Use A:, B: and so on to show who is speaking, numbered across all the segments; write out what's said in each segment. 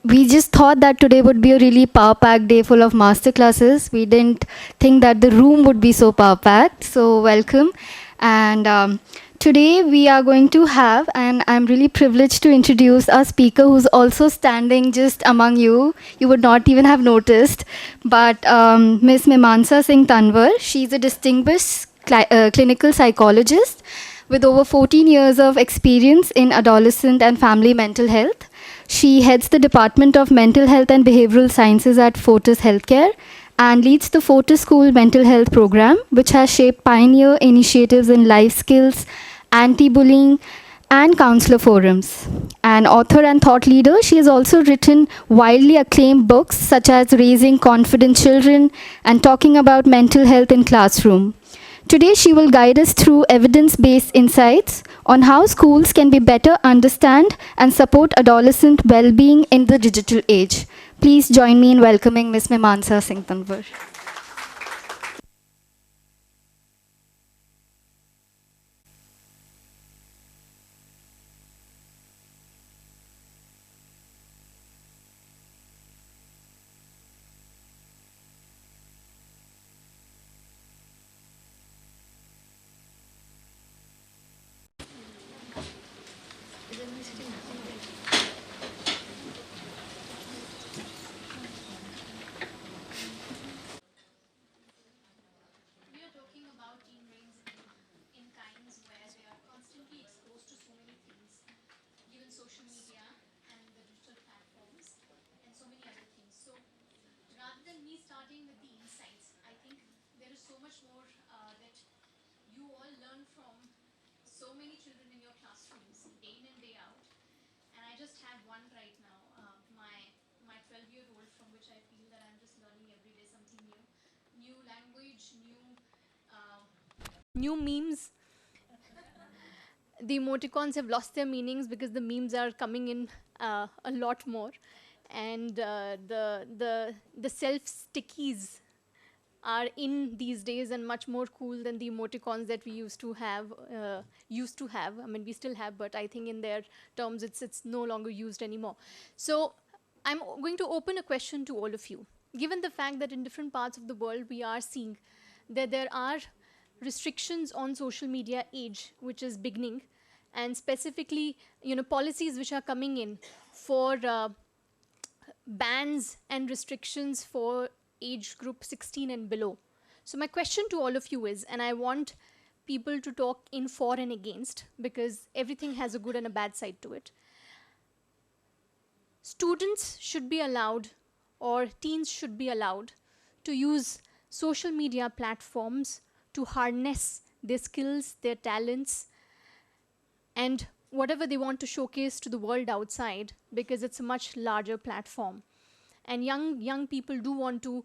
A: We just thought that today would be a really power-packed day full of masterclasses. We didn't think that the room would be so power-packed. So welcome. And today we are going to have, and I'm really privileged to introduce our speaker who's also standing just among you. You would not even have noticed. But Ms. Mimansa Singh Tanwar, she's a distinguished clinical psychologist with over 14 years of experience in adolescent and family mental health. She heads the Department of Mental Health and Behavioral Sciences at Fortis Healthcare and leads the Fortis School Mental Health Program, which has shaped pioneer initiatives in life skills, anti-bullying, and counselor forums. An author and thought leader, she has also written widely acclaimed books such as Raising Confident Children and Talking About Mental Health in Classroom. Today, she will guide us through evidence-based insights on how schools can be better understand and support adolescent well-being in the digital age. Please join me in welcoming Ms. Mimansa Singh Tanwar.
B: New memes. The emoticons have lost their meanings because the memes are coming in a lot more, and the self stickies are in these days and much more cool than the emoticons that we used to have. I mean, we still have, but I think in their terms, it's no longer used anymore. So I'm going to open a question to all of you. Given the fact that in different parts of the world we are seeing that there are restrictions on social media age which is beginning, and specifically policies which are coming in for bans and restrictions for age group 16 and below. So my question to all of you is, and I want people to talk in for and against, because everything has a good and a bad side to it. Students should be allowed, or teens should be allowed, to use social media platforms to harness their skills, their talents, and whatever they want to showcase to the world outside, because it's a much larger platform. And young people do want to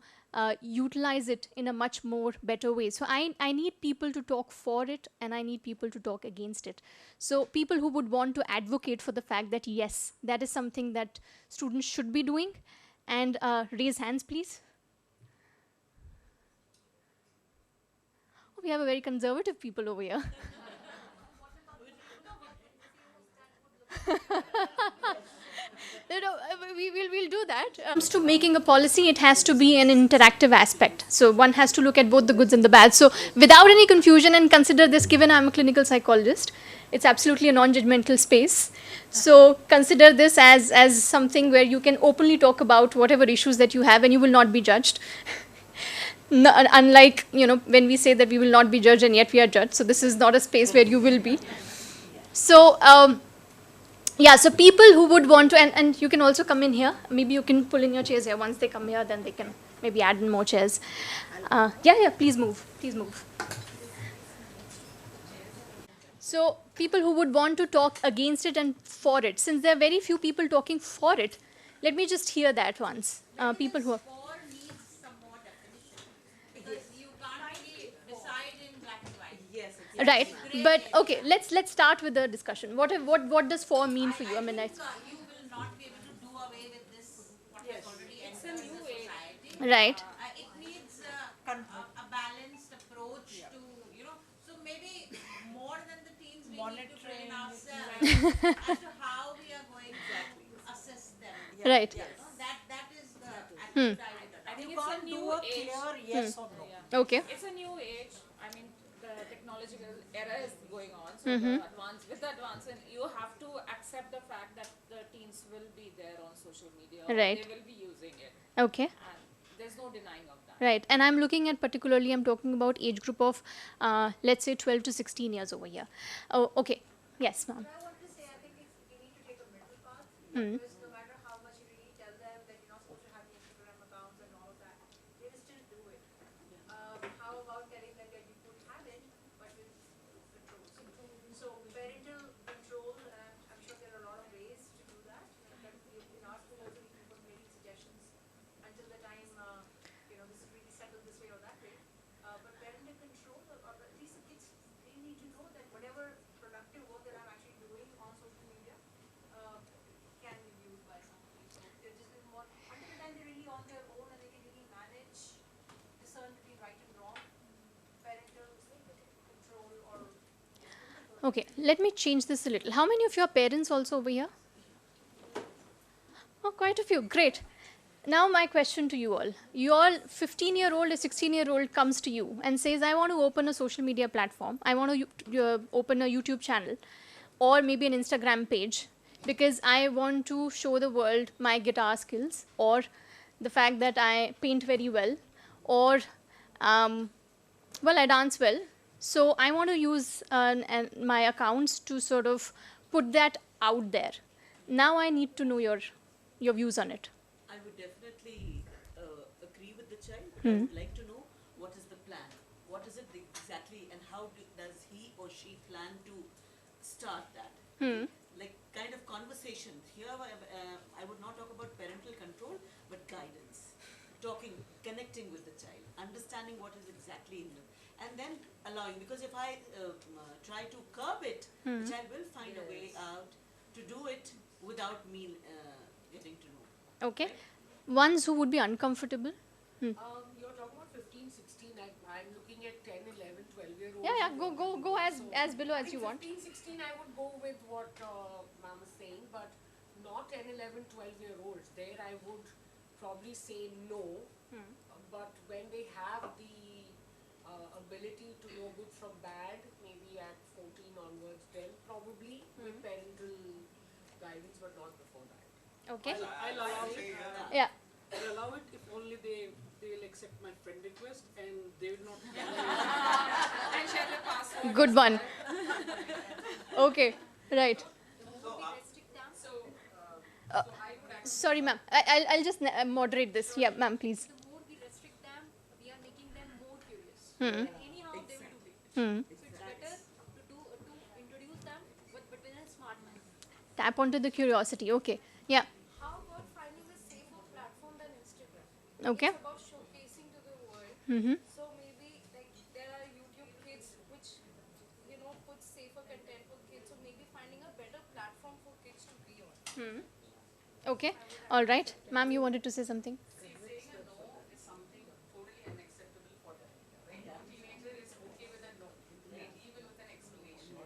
B: utilize it in a much more better way. So I need people to talk for it, and I need people to talk against it. So people who would want to advocate for the fact that yes, that is something that students should be doing, and raise hands, please. Oh, we have a very conservative people over here. No, no, we'll do that. Comes to making a policy, it has to be an interactive aspect. So one has to look at both the goods and the bad. So without any confusion, and consider this, given I'm a clinical psychologist, it's absolutely a non-judgmental space. So consider this as something where you can openly talk about whatever issues that you have, and you will not be judged. No, unlike when we say that we will not be judged and yet we are judged. So this is not a space where you will be. So yeah, so people who would want to, and you can also come in here. Maybe you can pull in your chairs here. Once they come here, then they can maybe add in more chairs. Yeah, please move. Please move. So people who would want to talk against it and for it, since there are very few people talking for it, let me just hear that once. People who are...
C: For needs some more definition, because you can't really decide in black and white. Yes, exactly.
B: Right, but okay, let's start with the discussion. What does for mean for you? I mean,
C: think you will not be able to do away with this, what has already entered the society.
B: right.
C: It needs a balanced approach to, so maybe more than the teens, we need to train ourselves as to how we are going to assess them.
B: Right.
C: That is the actual diet.
D: think
C: You
D: it's a
C: can't do
D: new
C: a
D: age.
C: clear yes or no.
B: Okay.
D: It's a new age. I mean, the technological era is going on. So the with the advancement, you have to accept the fact that the teens will be there on social media. Or
B: Right.
D: they will be using it.
B: Okay.
D: And there's no denying of that.
B: Right. And I'm looking at particularly, I'm talking about age group of, let's say 12 to 16 years over here. Oh, okay. Yes, ma'am.
E: I wanted to say, I think we need to take a middle path because no matter how much you really tell them that you're not supposed to have the Instagram accounts and all of that, they will still do it. How about telling them that you could have it, but with controls? So parental control, and I'm sure there are a lot of ways to do that. But in our school also we keep on making suggestions until the time this is really settled this way or that way. But parental control, or at least the kids, they need to know that whatever productive work that I'm actually doing on social media can be viewed by somebody. So they're just little more, until the time they're really on their own and they can really manage, discern between right and wrong, parental control or
B: Okay. Let me change this a little. How many of your parents also over here? Oh, quite a few. Great. Now, my question to you all. Your 15-year-old or 16-year-old comes to you and says, I want to open a social media platform. I want to open a YouTube channel or maybe an Instagram page because I want to show the world my guitar skills or the fact that I paint very well or, well, I dance well. So, I want to use my accounts to sort of put that out there. Now, I need to know your views on it.
F: I would definitely agree with the child, but I would like to know what is the plan. What is it exactly, and how does he or she plan to start that? Like kind of conversation. Here, I would not talk about parental control, but guidance. Talking, connecting with the child, understanding what is exactly in them, and then allowing. Because if I try to curb it, the child will find a way out to do it without me getting to know.
B: Okay. Ones who would be uncomfortable.
G: You're talking about 15, 16. I'm looking at 10, 11, 12-year-olds.
B: Yeah. Go as below as you want.
G: 15, 16, I would go with what ma'am is saying, but not 10, 11, 12-year-olds. There I would probably say no. But when they have the ability to know good from bad, maybe at 14 onwards, then probably with parental guidance, but not before that.
B: Okay.
H: I'll allow it.
B: Yeah.
H: I'll allow it if only they will accept my friend request and they will not.
D: And share the password.
B: Good one. Okay. Right. Sorry, ma'am. I'll just moderate this. Yeah, ma'am, please.
E: the more we restrict them, we are making them more curious. And anyhow, they will do it. So it's better to introduce them, but with a smart manner.
B: Tap onto the curiosity. Okay. Yeah.
E: How about finding a safer platform than Instagram?
B: Okay.
E: It's about showcasing to the world. So maybe like there are YouTube kids which put safer content for kids. So maybe finding a better platform for kids to be on.
B: Okay. All right. Ma'am, you wanted to say something?
D: Saying a no is something totally unacceptable for them. Right? A teenager is okay with a no, right? Even with an explanation.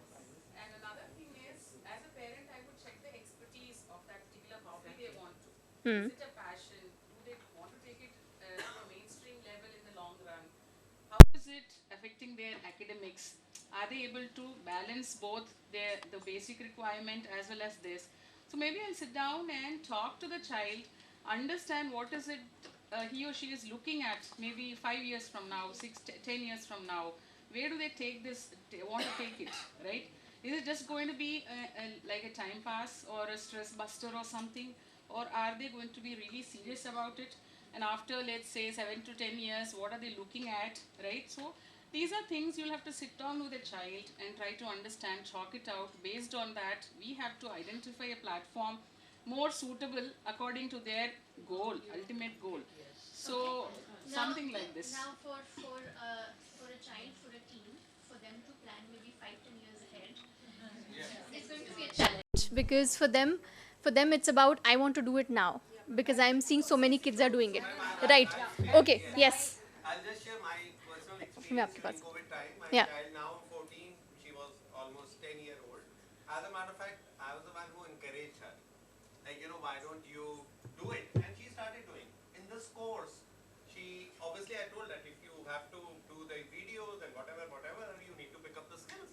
D: And another thing is, as a parent, I would check the expertise of that particular hobby they want to. Is it a passion? Do they want to take it to a mainstream level in the long run? How is it affecting their academics? Are they able to balance both the basic requirement as well as this? So maybe I'll sit down and talk to the child, understand what is it he or she is looking at maybe 5 years from now, 10 years from now. Where do they take this, want to take it, right? Is it just going to be like a time pass or a stress buster or something? Or are they going to be really serious about it? And after, let's say, 7 to 10 years, what are they looking at, right? So these are things you'll have to sit down with a child and try to understand, chalk it out. Based on that, we have to identify a platform more suitable according to their goal, ultimate goal. So something like this.
I: Now for a child, for a teen, for them to plan maybe 5-10 years ahead, it's going to be a challenge.
B: Because for them it's about I want to do it now because I'm seeing so many kids are doing it. Right. Okay. Yes.
J: I'll just share my personal
B: Yeah,
J: experience during COVID time. My
B: Yeah.
J: child now 14, she was almost 10-year-old. As a matter of fact, I was the one who encouraged her. Like, why don't you do it. And she started doing. In this course, she, obviously I told that if you have to do the videos and whatever, you need to pick up the skills.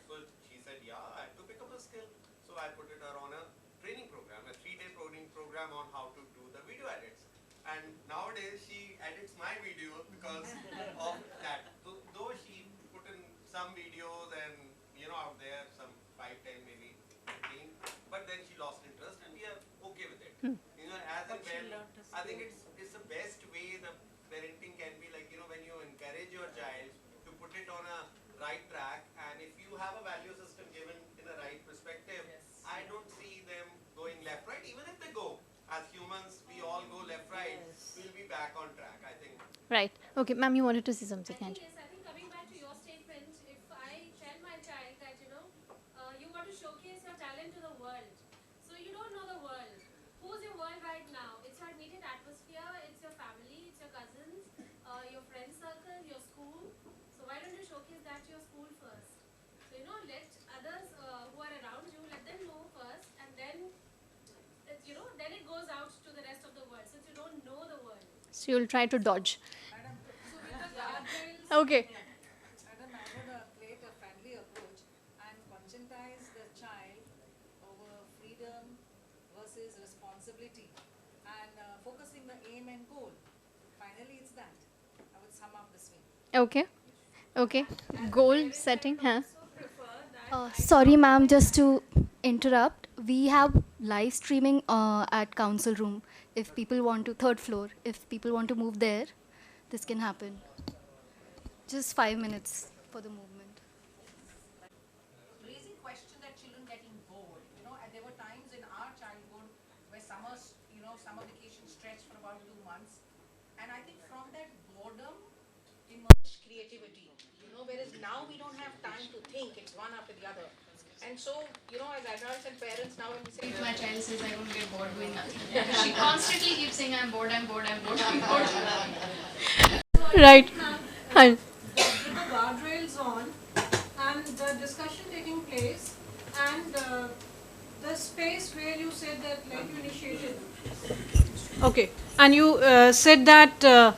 J: So she said, yeah, I have to pick up the skill. So I put her on a training program, a 3-day training program on how to do the video edits. And nowadays she edits my videos because of that. Though she put in some videos and, out there, some 5, 10, maybe 15, but then she lost interest and we are okay with it. As and when, I think it's the best way the parenting can be, like, when you encourage your child to put it on a right track, and if you have a value system given in a right perspective, I don't see them going left, right. Even if they go, as humans, we all go left, right, we'll be back on track, I think.
B: Right. Okay, ma'am, you wanted to say something. Angela.
E: Yes, I think coming back to your statement, if I tell my child that, you want to showcase your talent to the world. So you don't know the world. Who's your world right now? It's your immediate atmosphere, it's your family, it's your cousins, your friend circle, your school. So why don't you showcase that to your school first? So, let others who are around you, let them know first, and then, then it goes out to the rest of the world, since you don't know the world.
B: So you'll try to dodge.
K: Guardrails,
B: Okay.
K: Madam, I would create a friendly approach and conscientize the child over freedom versus responsibility and focusing the aim and goal. Finally, it's that. I would sum up this way.
B: Okay. Okay. Goal setting, huh?
A: Sorry, ma'am, just to interrupt. We have live streaming at council room. If people want to, third floor, if people want to move there, this can happen. Just 5 minutes for the movement.
C: Raising question that children getting bored. And there were times in our childhood where summer vacation stretched for about 2 months. And I think from that boredom emerged creativity. Whereas now we don't have time to think, it's one after the other. And so, as adults and parents now, when we say,
I: If my child says I don't get bored doing nothing, she constantly keeps saying I'm bored, I'm bored, I'm bored, I'm bored.
B: Right. Hi.
G: With the guardrails on and the discussion taking place and the space where you said that like you initiated. Okay, and you said that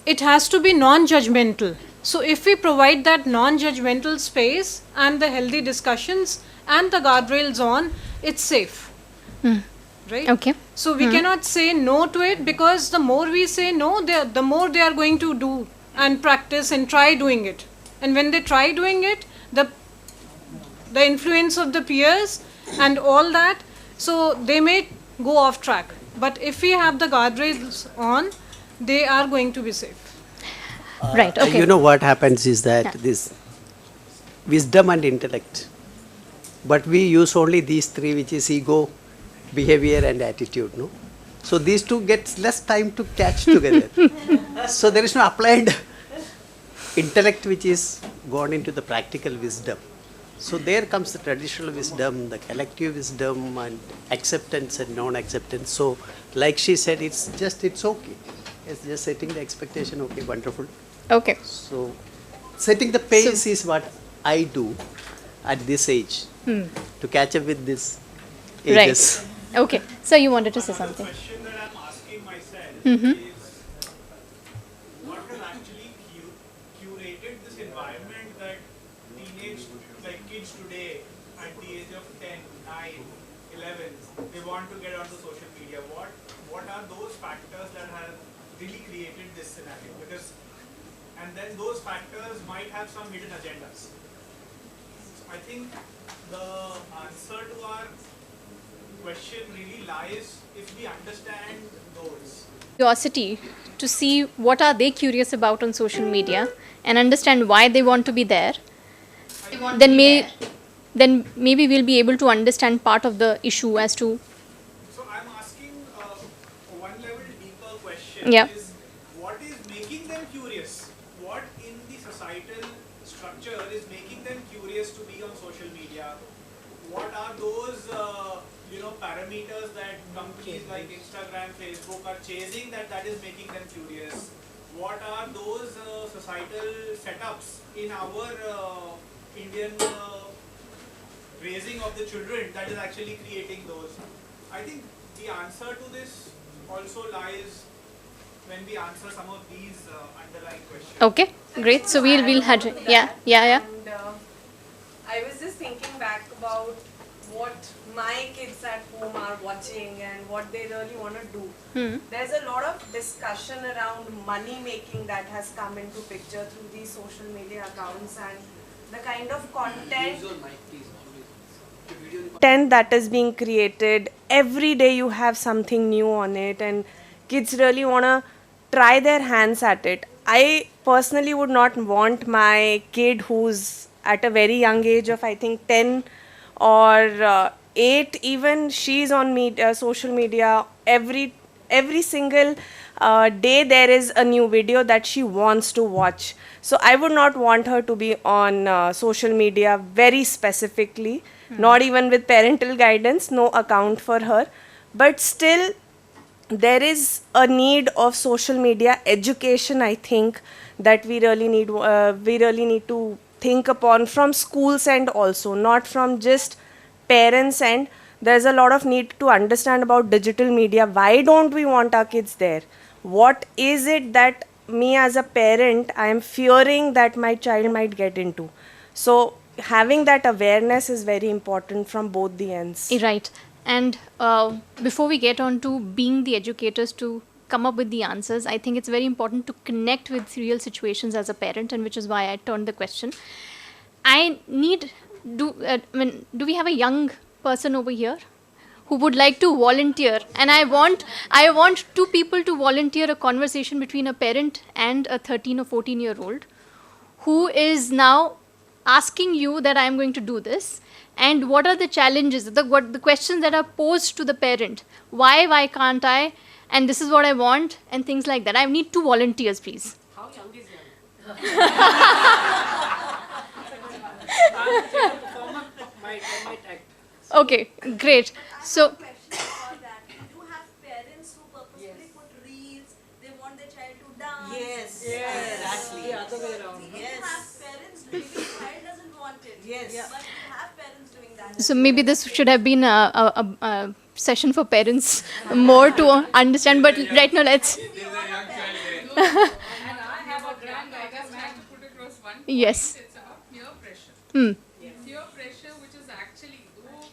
G: it has to be non-judgmental. So if we provide that non-judgmental space and the healthy discussions and the guardrails on, it's safe. Right?
B: Okay.
G: So we cannot say no to it, because the more we say no, the more they are going to do and practice and try doing it. And when they try doing it, the influence of the peers and all that, so they may go off track. But if we have the guardrails on, they are going to be safe.
B: Right. Okay.
L: What happens is that this wisdom and intellect, but we use only these three, which is ego, behavior and attitude, no? So these two gets less time to catch together. So there is no applied intellect which is gone into the practical wisdom. So there comes the traditional wisdom, the collective wisdom and acceptance and non-acceptance. So like she said, it's okay. It's just setting the expectation, okay, wonderful.
B: Okay.
L: So setting the pace is what I do at this age to catch up with this ages.
B: Right. Okay. So you wanted to say something.
J: The question that I'm asking myself is, what has actually curated this environment that kids today at the age of 10, 9, 11, they want to get onto social media? What are those factors that have really created this scenario? And then those factors might have some hidden agendas. So I think the answer to our question really lies if we understand those.
B: Curiosity to see what are they curious about on social media and understand why they want to be there. Then maybe we'll be able to understand part of the issue as to.
J: So I'm asking one level deeper question.
B: Yeah.
J: Is what is making them curious? What in the societal structure is making them curious to be on social media? What are those parameters that companies like Instagram, Facebook are chasing that is making them curious? What are those societal setups in our Indian raising of the children that is actually creating those? I think the answer to this
M: also lies when we answer some of these underlying questions.
B: Okay, great. So we'll have yeah.
N: And I was just thinking back about what my kids at home are watching and what they really want to do. There's a lot of discussion around money making that has come into picture through these social media accounts and the kind of content that is being created. Every day you have something new on it and kids really want to try their hands at it. I personally would not want my kid who's at a very young age of I think 10 or 8 even, she's on social media every single day there is a new video that she wants to watch. So I would not want her to be on social media very specifically, not even with parental guidance, no account for her. But still, there is a need of social media education, I think, that we really need to think upon from schools and also not from just parents. And there's a lot of need to understand about digital media. Why don't we want our kids there? What is it that me as a parent I am fearing that my child might get into? So having that awareness is very important from both the ends.
B: Right. And before we get on to being the educators to come up with the answers, I think it's very important to connect with real situations as a parent, and which is why I turned the question. Do we have a young person over here who would like to volunteer? And I want 2 people to volunteer a conversation between a parent and a 13 or 14-year-old who is now asking you that I am going to do this, and what are the challenges, the questions that are posed to the parent. Why can't I? And this is what I want, and things like that. I need 2 volunteers, please.
G: How young is young? might act.
B: Okay, great. So,
E: Do have parents who purposely put reels, they want their child to dance?
F: Yes, exactly.
G: The other way around.
E: You have parents doing it, the child doesn't want it.
F: Yes.
E: But you have parents doing that.
B: so maybe this should have been a session for parents more to understand. But right now, let's.
D: And I have a grand, I just have to put across one point.
B: Yes.
D: It's about peer pressure. Peer pressure, which is actually, though,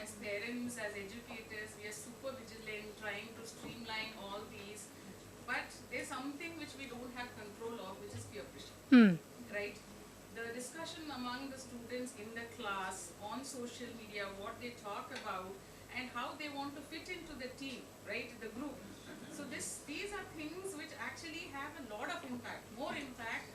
D: as parents, as educators, we are super vigilant, trying to streamline all these. But there's something which we don't have control of, which is peer pressure. Right? The discussion among the students in the class, on social media, what they talk about, and how they want to fit into the team, right? The group. So these are things which actually have a lot of impact, more impact,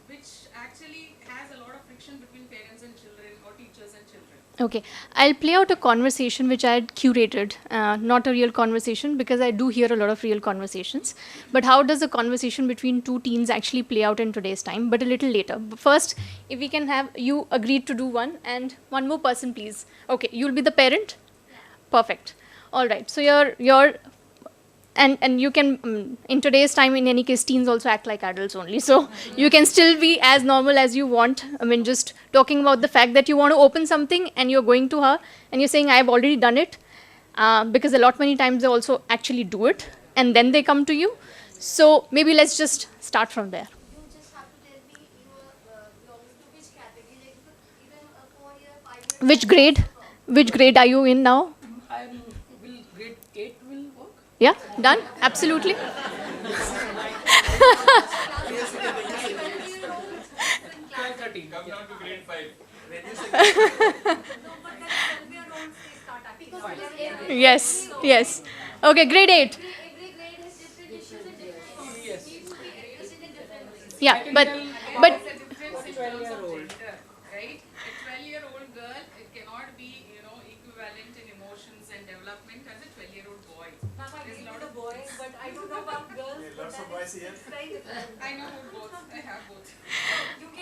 D: which actually has a lot of friction between parents and children, or teachers and children.
B: Okay, I'll play out a conversation which I had curated, not a real conversation, because I do hear a lot of real conversations. But how does a conversation between 2 teens actually play out in today's time? But a little later. But first, if we can have you agreed to do one, and one more person, please. Okay, you'll be the parent? Perfect. All right. So you're and you can in today's time, in any case, teens also act like adults only. So you can still be as normal as you want. I mean, just talking about the fact that you want to open something and you're going to her and you're saying, I've already done it, because a lot many times they also actually do it and then they come to you. So maybe let's just start from there.
E: You just have to tell me you belong to which category, like even a 4-year, 5-year.
B: Which grade? Which grade are you in now?
H: Will grade 8 will work?
B: Yeah, done? Absolutely.
H: Come down to grade 5.
B: Yes, yes. Okay, grade 8.
E: Every grade has different issues and different
H: Yes.
E: needs to be addressed in a different way.
B: Yeah, but
D: There's a difference in terms of gender, right? A 12-year-old girl, it cannot be, equivalent in emotions and development as a 12-year-old boy. There's a lot of
E: boys, but I don't know about girls.
J: Lots of boys here.
D: I know both. I have both.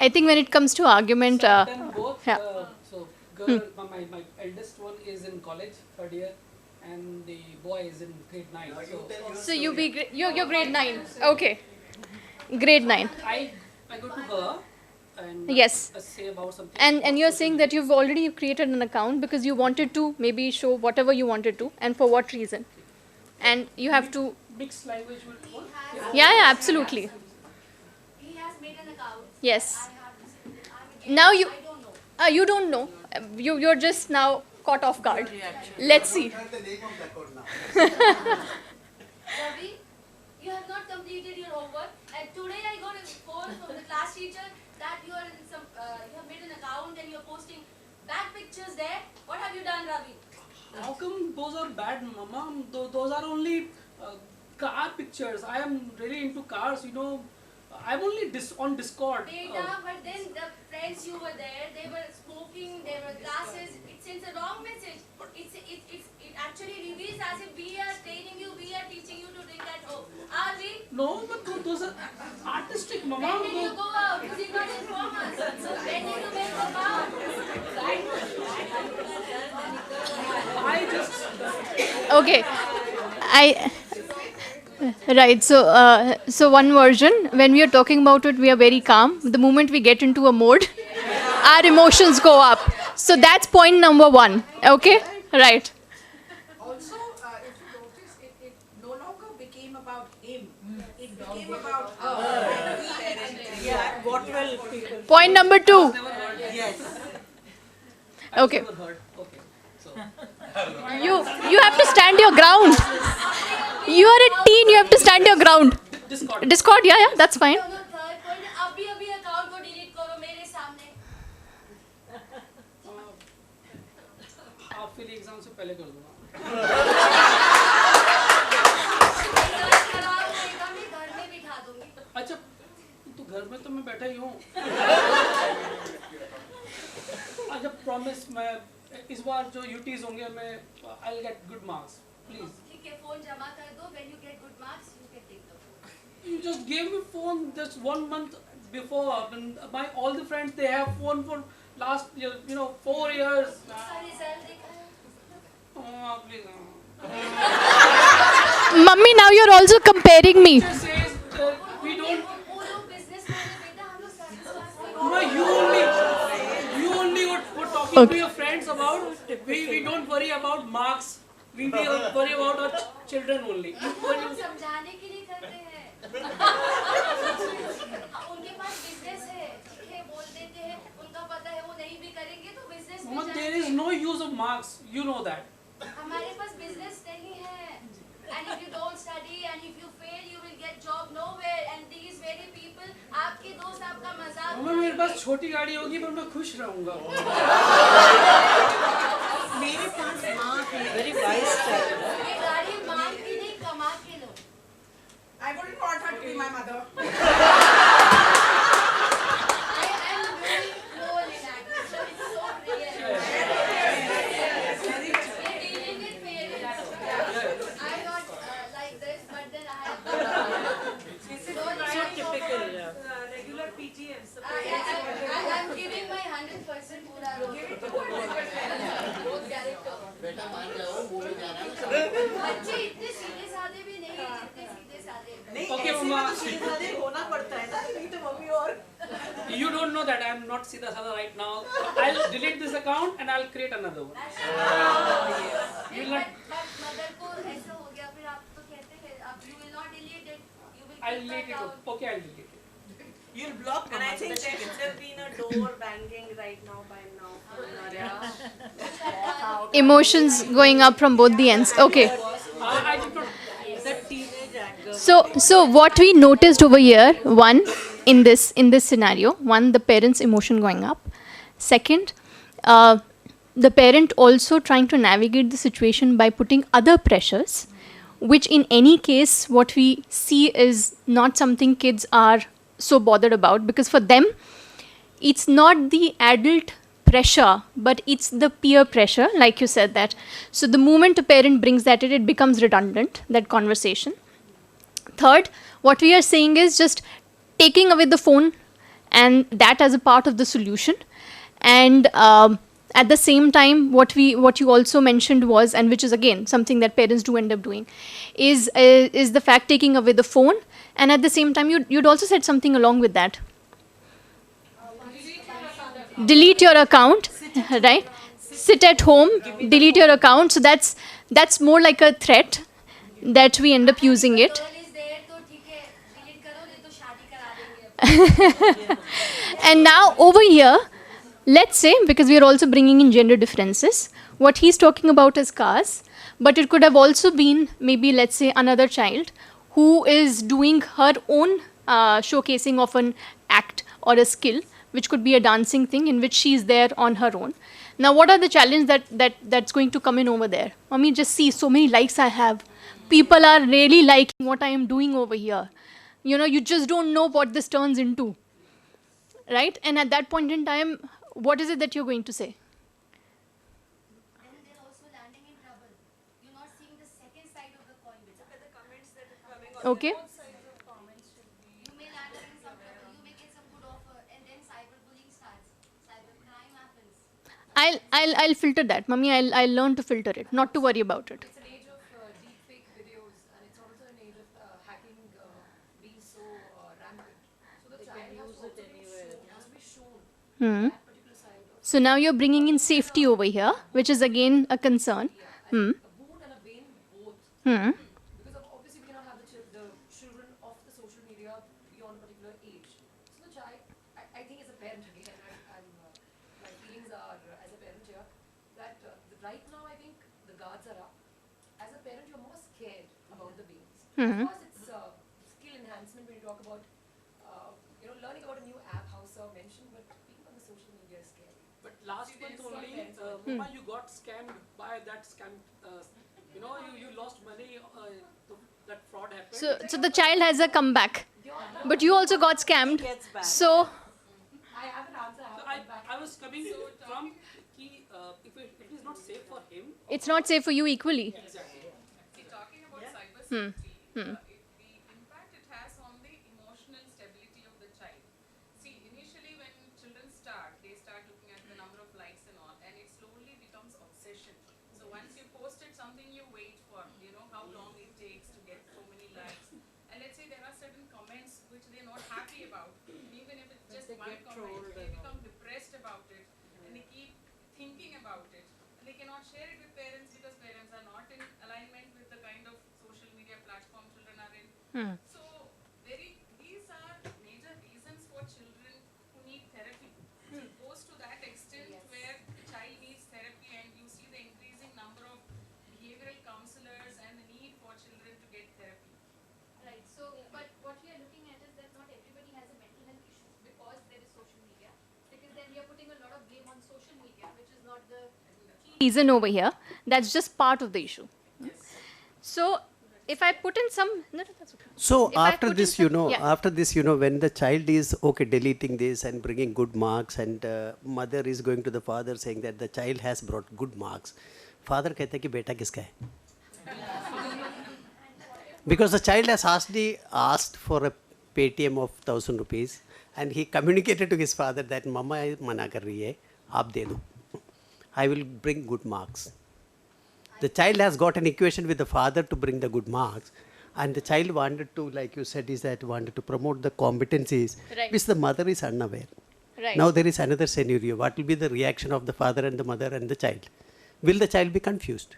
B: I think when it comes to argument,
H: I've done both.
B: yeah.
H: So girl, my eldest one is in college, 3rd year, and the boy is in grade 9.
B: So you're grade 9. Okay. Grade 9.
H: I go to her and
B: Yes.
H: say about something.
B: And you're saying that you've already created an account because you wanted to maybe show whatever you wanted to, and for what reason? and you have to.
H: Mixed language will work.
B: Yeah, absolutely.
I: He has made an account.
B: Yes.
I: I have to say that I'm
B: Now
I: I don't know.
B: you don't know. You're just now caught off guard. Let's see.
I: Ravi, you have not completed your homework, and today I got a phone from the class teacher that you are in some, you have made an account and you're posting bad pictures there. What have you done, Ravi?
H: How come those are bad, Mama? Those are only car pictures. I am really into cars, you know. I'm only on Discord.
I: Beta, but then the friends you were there, they were smoking, there were classes. It sends a wrong message. It actually reveals as if we are training you, we are teaching you to drink at home. Are we?
H: No, but those are artistic, Mama.
I: When did you go out? You did not inform us. When did you make the vow?
H: I just...
B: Okay. Right. So one version, when we are talking about it, we are very calm. The moment we get into a mode, our emotions go up. So that's point number 1. Okay. Right.
C: Also, if you notice, it no longer became about him. It became about her.
F: Yeah, what will people...
B: Point number 2.
F: Yes.
B: Okay.
H: Never heard. Okay. So,
B: You have to stand your ground. You are a teen. You have to stand your ground. Discord. Yeah. That's fine.
I: दोनों third point, अभी account को delete करो मेरे सामने.
H: Half yearly exam से पहले कर दूंगा.
I: मैं घर में बिठा दूंगी.
H: अच्छा, तो घर में तो मैं बैठा ही हूँ. अच्छा, प्रॉमिस मैं इस बार जो यूटीज होंगे मैं I will get good marks. Please.
I: ठीक है, फोन जमा कर दो. When you get good marks, you can take the phone.
H: You just gave me phone just 1 month before, and my all the friends they have phone for last year, 4 years.
I: उसका result देखा है?
H: Oh, please.
B: Mummy, now you're also comparing me.
H: Just says we don't.
I: वो लोग business में है बेटा, हम लोग satisfied.
H: No, you only were talking to your friends about. We don't worry about marks. We worry about our children only.
I: वो लोग समझाने के लिए करते हैं. उनके पास business है, ठीक है, बोल देते हैं. उनका पता है वो नहीं भी करेंगे तो business में
H: Mama, there
I: जाएंगे.
H: is no use of marks. You know that.
I: हमारे पास business नहीं है. And if you don't study and if you fail, you will get job nowhere. And these very people, आपके दोस्त आपका मजाक.
H: Mama, मेरे पास छोटी गाड़ी होगी पर मैं खुश रहूँगा.
F: मेरे पास माँ है. Very wise child.
I: ये गाड़ी मांग के नहीं, कमा के लो.
C: I wouldn't want her to be my mother.
I: I am very low in acting, so it's so real. We're dealing with parents. I'm not like this, but then I have.
F: So typical.
K: Regular PTMs.
I: I'm giving my 100% पूरा role. Both character. बच्चे इतने सीधे साधे भी नहीं हैं जितने सीधे साधे.
F: नहीं,
H: Okay,
F: ऐसे में
H: Mama.
F: तो सीधे होना पड़ता है ना, नहीं तो मम्मी और.
H: You don't know that I am not Sida Sada right now. I'll delete this account and I'll create another one. You will not.
I: But mother को ऐसा हो गया फिर आप तो कहते हैं आप you will not delete it. You will
H: I'll
I: keep
H: delete
I: that
H: it.
I: out.
H: Okay, I'll delete it.
F: You'll block
N: And I
F: Mama,
N: think
F: so that she
N: there
F: can
N: should have been a door banging right now by now.
B: Emotions going up from both the ends. Okay.
H: I did not.
F: the teenage anger.
B: So what we noticed over here, one, in this scenario, one, the parent's emotion going up. Second, the parent also trying to navigate the situation by putting other pressures, which in any case, what we see is not something kids are so bothered about, because for them, it's not the adult pressure, but it's the peer pressure, like you said that. So the moment a parent brings that in, it becomes redundant, that conversation. Third, what we are saying is just taking away the phone, and that as a part of the solution. And at the same time, what you also mentioned was, and which is again something that parents do end up doing, is the fact taking away the phone, and at the same time you'd also said something along with that. Delete your account, right? Sit at home, delete your account. So that's more like a threat. that we end up using it.
I: Girl is there, तो ठीक है, delete करो, नहीं तो शादी करा देंगे.
B: And now over here, let's say, because we are also bringing in gender differences, what he's talking about is cars, but it could have also been maybe, let's say, another child who is doing her own showcasing of an act or a skill, which could be a dancing thing in which she is there on her own. Now, what are the challenges that's going to come in over there? Mommy, just see so many likes I have. People are really liking what I am doing over here. You know, you just don't know what this turns into. Right? And at that point in time, what is it that you're going to say?
I: Then they're also landing in trouble. You're not seeing the second side of the coin. Look at the comments that are coming on
B: Okay.
I: both sides of comments. You may land in some trouble, you may get some good offer, and then cyberbullying starts. Cybercrime happens.
B: I'll filter that. Mummy, I'll learn to filter it. Not to worry about it.
G: It's an age of deepfake videos, and it's also an age of hacking being so rampant. So the child has to be shown
B: Hmm.
G: that particular side of
B: So now you're bringing in safety over here, which is again a concern. Hmm.
G: a boon and a bane both.
B: Hmm.
G: Because obviously we cannot have the children of the social media beyond a particular age. So the child, I think as a parent again, my feelings are as a parent here that right now I think the guards are up. As a parent, you're more scared about the beings.
B: Mhm.
G: Of course, it's skill enhancement when you talk about learning about a new app, how sir mentioned, but being on the social media is scary.
H: But last month only, Mama, you got scammed by that scam. You lost money. That fraud happened.
B: So the child has a comeback, but you also got scammed. So
G: I have an answer.
H: So I was coming from if it is not safe for him.
B: it's not safe for you equally.
H: Exactly.
D: See, talking about
B: Hmm.
D: cybersecurity, the impact it has on the emotional stability of the child. See, initially when children start, they start looking at the number of likes and all, and it slowly becomes obsession. So once you posted something, you wait for, how long it takes to get so many likes. And let's say there are certain comments which they're not happy about, even if it's just one comment, they become depressed about it, and they keep thinking about it, and they cannot share it with parents because parents are not in alignment with the kind of social media platform children are in.
B: Hmm.
D: So these are major reasons for children who need therapy. It goes to that extent where the child needs therapy, and you see the increasing number of behavioral counselors and the need for children to get therapy.
I: Right. So, but what we are looking at is that not everybody has a mental health issue because there is social media. Because then we are putting a lot of blame on social media, which is not the key.
B: Reason over here, that's just part of the issue. So if I put in some, no, that's okay.
L: So
B: If I
L: after
B: put in
L: this,
B: some- yeah.
L: after this, when the child is okay deleting this and bringing good marks, and mother is going to the father saying that the child has brought good marks, father कहता है कि बेटा किसका है? Because the child has asked for a Paytm of 1,000 rupees, and he communicated to his father that mama मना कर रही है, आप दे दो. I will bring good marks. The child has got an equation with the father to bring the good marks, and the child wanted to, like you said, wanted to promote the competencies,
B: Right.
L: which the mother is unaware.
B: Right.
L: Now there is another scenario. What will be the reaction of the father and the mother and the child? Will the child be confused?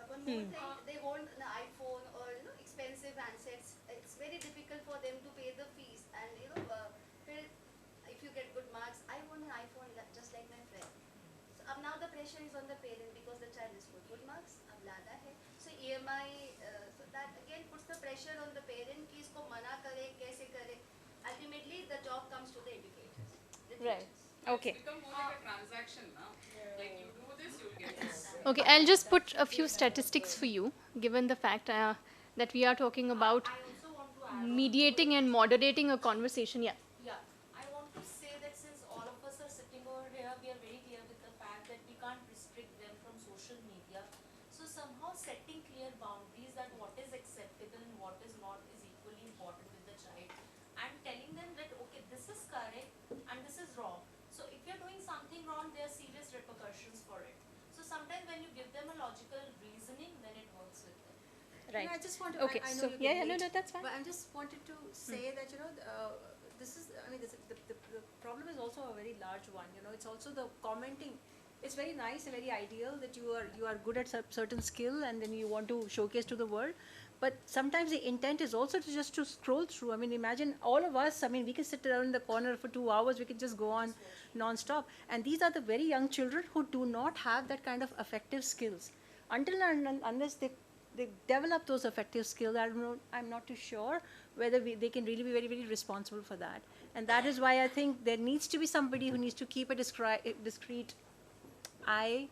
I: One more thing, they hold an iPhone or expensive handsets. It's very difficult for them to pay the fees. And if you get good marks, I want an iPhone just like my friend. So now the pressure is on the parent because the child is good marks. अब लाना है. So EMI, so that again puts the pressure on the parent कि इसको मना करे, कैसे करे. Ultimately, the job comes to the educators. The
B: Right.
I: teachers.
B: Okay.
D: It's become more like a transaction now. Like you do this, you'll get this.
B: Okay, I'll just put a few statistics for you, given the fact that we are talking about
I: I also want to add.
B: mediating and moderating a conversation. Yeah.
I: Yeah, I want to say that since all of us are sitting over here, we are very clear with the fact that we can't restrict them from social media. So somehow setting clear boundaries that what is acceptable and what is not is equally important with the child. And telling them that, okay, this is correct and this is wrong. So if you're doing something wrong, there are serious repercussions for it. So sometimes when you give them a logical reasoning, then it works with them.
B: Right.
E: I just want to.
B: Okay,
E: I know
B: so
E: you
B: yeah,
E: can
B: no,
E: wait,
B: that's fine.
E: But I just wanted to say that this is. I mean, the problem is also a very large one. It's also the commenting
K: it's very nice and very ideal that you are good at certain skill and then you want to showcase to the world. But sometimes the intent is also to just to scroll through. I mean, imagine all of us. I mean, we can sit down in the corner for 2 hours. We can just go on non-stop. And these are the very young children who do not have that kind of affective skills. Until and unless they develop those affective skills, I'm not too sure whether they can really be very, very responsible for that. And that is why I think there needs to be somebody who needs to keep a discreet eye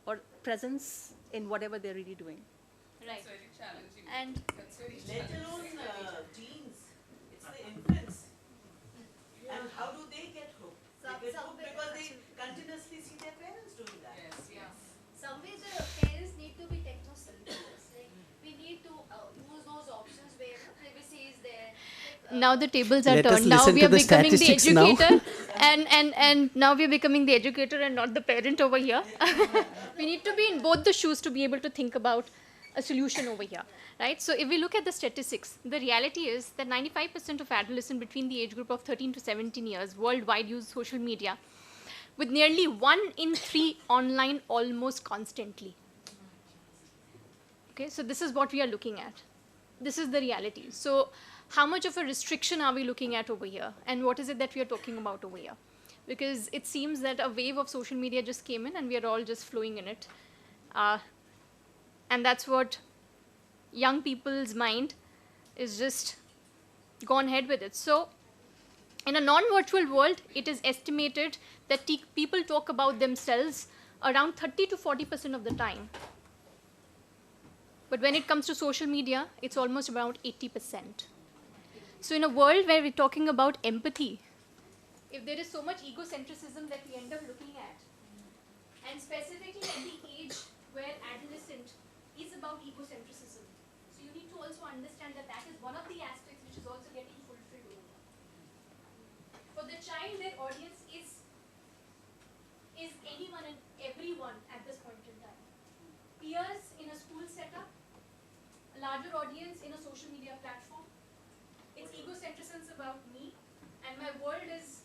K: or presence in whatever they're really doing.
B: Right.
D: It's very challenging.
B: And
D: That's very
F: Let
D: challenging.
F: alone teens. It's the infants. And how do they get hooked? They get hooked because they continuously see their parents doing that.
D: Yes, yes.
I: Some way the parents need to be techno-savvy. Like we need to use those options where privacy is there.
B: now the tables are
L: Let us
B: turned. Now
L: listen
B: we
L: to
B: are
L: the
B: becoming the
L: statistics now.
B: educator, and now we are becoming the educator and not the parent over here. We need to be in both the shoes to be able to think about a solution over here, right? So if we look at the statistics, the reality is that 95% of adolescents between the age group of 13 to 17 years worldwide use social media, with nearly 1 in 3 online almost constantly. Okay, so this is what we are looking at. This is the reality. So how much of a restriction are we looking at over here? And what is it that we are talking about over here? Because it seems that a wave of social media just came in and we are all just flowing in it. And that's what young people's mind is just gone ahead with it. So in a non-virtual world, it is estimated that people talk about themselves around 30 to 40% of the time. But when it comes to social media, it's almost about 80%. So in a world where we're talking about empathy, if there is so much egocentrism that we end up looking at, and specifically at the age where adolescent is about egocentrism, so you need to also understand that that is one of the aspects which is also getting fulfilled over here. For the child, their audience is anyone and everyone at this point in time. Peers in a school setup, a larger audience in a social media platform. It's egocentrism about me, and my world is,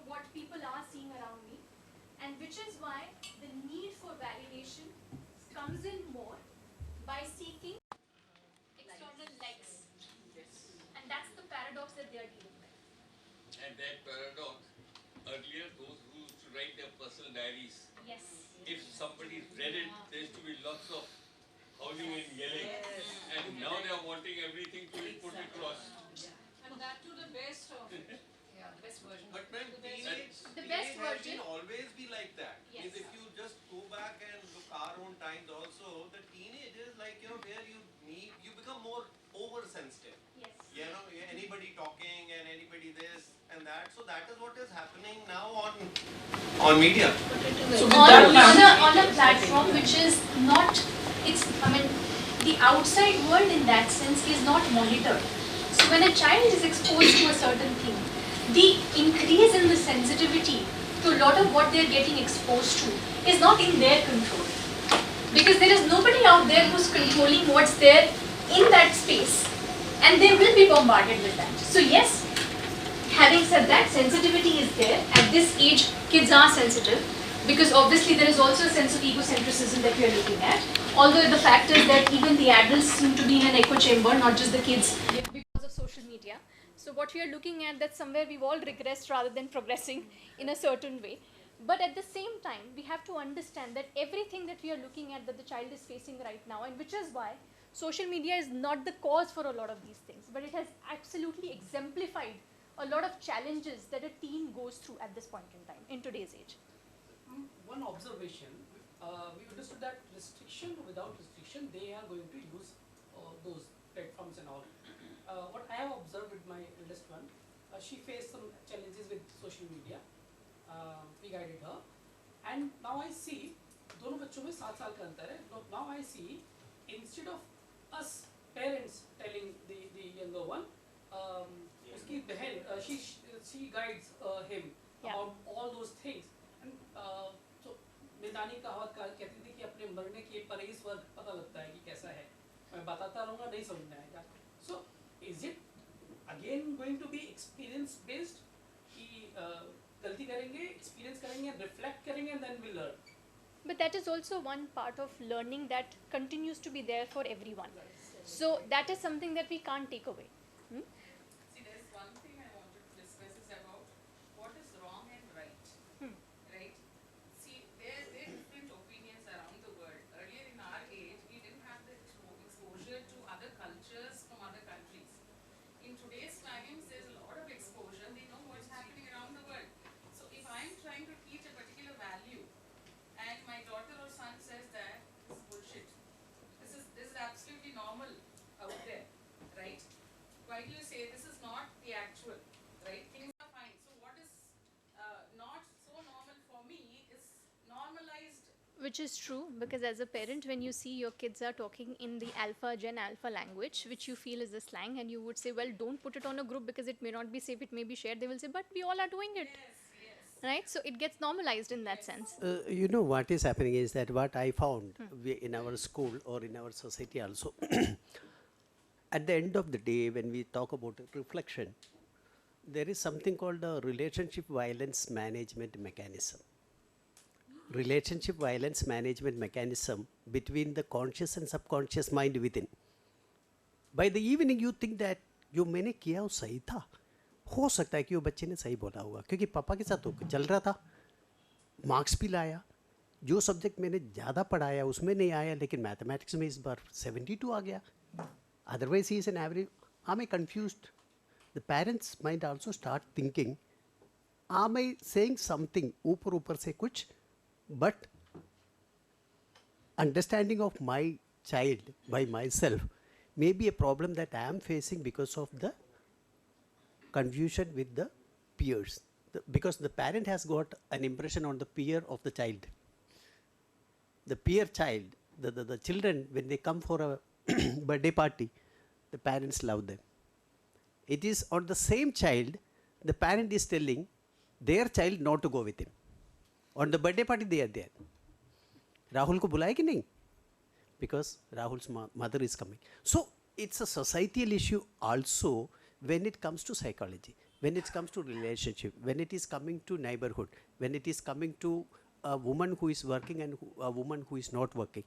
B: what people are seeing around me, and which is why the need for validation comes in more by seeking external likes, and that's the paradox that they are dealing with.
O: And that paradox, earlier those who used to write their personal diaries,
B: Yes.
O: if somebody read it, there used to be lots of howling and yelling. And now they are wanting everything to be put across.
D: And that to the best of it. Yeah, the best version.
J: But when teenage
B: best
J: has
B: version.
J: been always be like that.
B: Yes.
J: Means if you just go back and look our own times also, the teenage is like where you become more oversensitive.
B: Yes.
J: Anybody talking and anybody this and that. So that is what is happening now on media.
H: So with
B: On a platform which is not, the outside world in that sense is not monitored. So when a child is exposed to a certain thing, the increase in the sensitivity to a lot of what they're getting exposed to is not in their control. Because there is nobody out there who's controlling what's there in that space. And they will be bombarded with that. So yes, having said that, sensitivity is there. At this age, kids are sensitive. Because obviously there is also a sense of egocentrism that we are looking at. Although the fact is that even the adults seem to be in an echo chamber, not just the kids, because of social media. So what we are looking at, that somewhere we've all regressed rather than progressing in a certain way. But at the same time, we have to understand that everything that we are looking at that the child is facing right now, and which is why social media is not the cause for a lot of these things, but it has absolutely exemplified a lot of challenges that a teen goes through at this point in time, in today's age.
H: One observation, we understood that restriction without restriction, they are going to use those platforms and all. What I have observed with my eldest one, she faced some challenges with social media. We guided her, and now I see, दोनों बच्चों में 7 साल का अंतर है. Now I see, instead of us parents telling the younger one, उसकी बहन, she guides him about all those things. And so मैदानी कहावत कहती थी कि अपने मरने के परहेज वर्ग पता लगता है कि कैसा है. मैं बताता रहूँगा, नहीं समझ में आएगा. So is it again going to be experience based? कि गलती करेंगे, experience करेंगे, reflect करेंगे, and then we'll learn.
B: But that is also one part of learning that continues to be there for everyone. So that is something that we can't take away.
D: See, there's one thing I wanted to discuss is about what is wrong and right. Right? See, there are different opinions around the world. Earlier in our age, we didn't have the exposure to other cultures from other countries. In today's times, there's a lot of exposure. They know what's happening around the world. So if I'm trying to teach a particular value, and my daughter or son says that this is bullshit, this is absolutely normal out there, right? Why do you say this is not the actual, right? Things are fine. So what is not so normal for me is normalized.
B: Which is true, because as a parent, when you see your kids are talking in the Gen Alpha language, which you feel is a slang, and you would say, well, don't put it on a group because it may not be safe, it may be shared, they will say, but we all are doing it. Right? So it gets normalized in that sense.
L: You know what is happening is that what I found in our school or in our society also, at the end of the day, when we talk about reflection, there is something called a relationship violence management mechanism. Relationship violence management mechanism between the conscious and subconscious mind within. By the evening, you think that जो मैंने किया वो सही था, हो सकता है कि वो बच्चे ने सही बोला होगा क्योंकि पापा के साथ तो चल रहा था, मार्क्स भी लाया, जो सब्जेक्ट मैंने ज़्यादा पढ़ाया उसमें नहीं आया, लेकिन मैथमेटिक्स में इस बार 72 आ गया, otherwise he is an average. Am I confused? The parents might also start thinking, am I saying something ऊपर से कुछ, but understanding of my child by myself may be a problem that I am facing because of the confusion with the peers. Because the parent has got an impression on the peer of the child. The peer child, the children, when they come for a birthday party, the parents love them. It is on the same child, the parent is telling their child not to go with him. On the birthday party, they are there. Rahul को बुलाए कि नहीं? Because Rahul's mother is coming. So it's a societal issue also when it comes to psychology, when it comes to relationship, when it is coming to neighborhood, when it is coming to a woman who is working and a woman who is not working.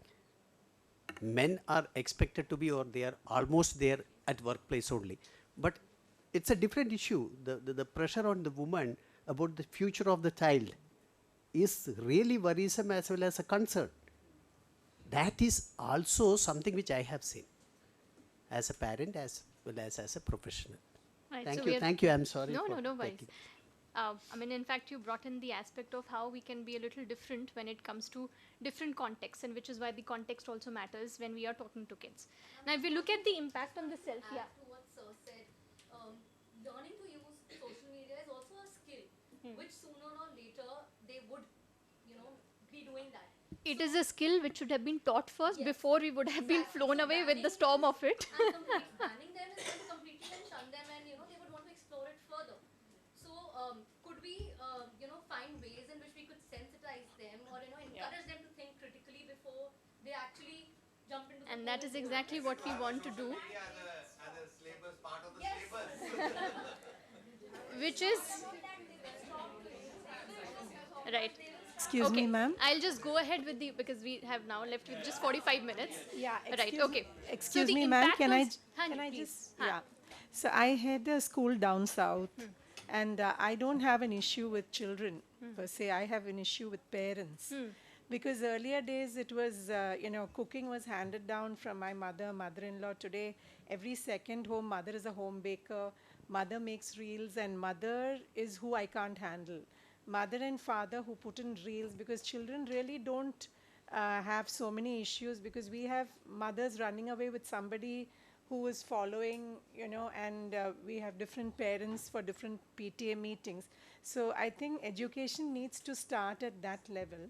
L: Men are expected to be, or they are almost there at workplace only. But it's a different issue. The pressure on the woman about the future of the child is really worrisome as well as a concern. That is also something which I have seen as a parent as well as a professional.
B: Right,
L: Thank you. I'm sorry.
B: No worries. I mean, in fact, you brought in the aspect of how we can be a little different when it comes to different contexts, and which is why the context also matters when we are talking to kids. Now, if we look at the impact on the self,
I: Add to what Sir said, learning to use social media is also a skill, which sooner or later they would, be doing that.
B: it is a skill which should have been taught first before we would have been flown away with the storm of it.
I: And banning them is going to completely then shun them, and they would want to explore it further. So could we find ways in which we could sensitize them, or encourage them to think critically before they actually jump into the
B: And that is exactly what we want to do.
J: As a syllabus, part of the syllabus.
B: Which is right.
P: Excuse
B: Okay,
P: me, ma'am.
B: I'll just go ahead with because we have now left with just 45 minutes.
P: Yeah.
B: Right. Okay.
P: Excuse
B: So the
P: me, ma'am.
B: impact
P: Can I
B: of-
P: can I
B: please.
P: just So I had a school down south, and I don't have an issue with children per se. I have an issue with parents. Because earlier days it was, cooking was handed down from my mother-in-law. Today, every second home, mother is a home baker, mother makes reels, and mother is who I can't handle. Mother and father who put in reels, because children really don't have so many issues, because we have mothers running away with somebody who is following, and we have different parents for different PTA meetings. So I think education needs to start at that level.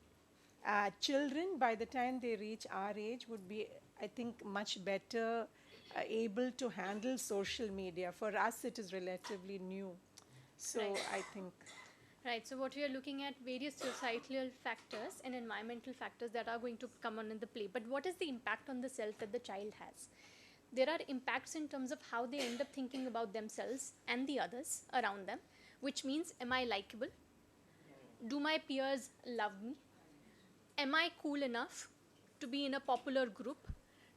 P: Children, by the time they reach our age, would be, I think, much better able to handle social media. For us, it is relatively new. So
B: Right.
P: I think.
B: Right. So what we are looking at various societal factors and environmental factors that are going to come on in the play. But what is the impact on the self that the child has? There are impacts in terms of how they end up thinking about themselves and the others around them, which means, am I likable? Do my peers love me? am I cool enough to be in a popular group?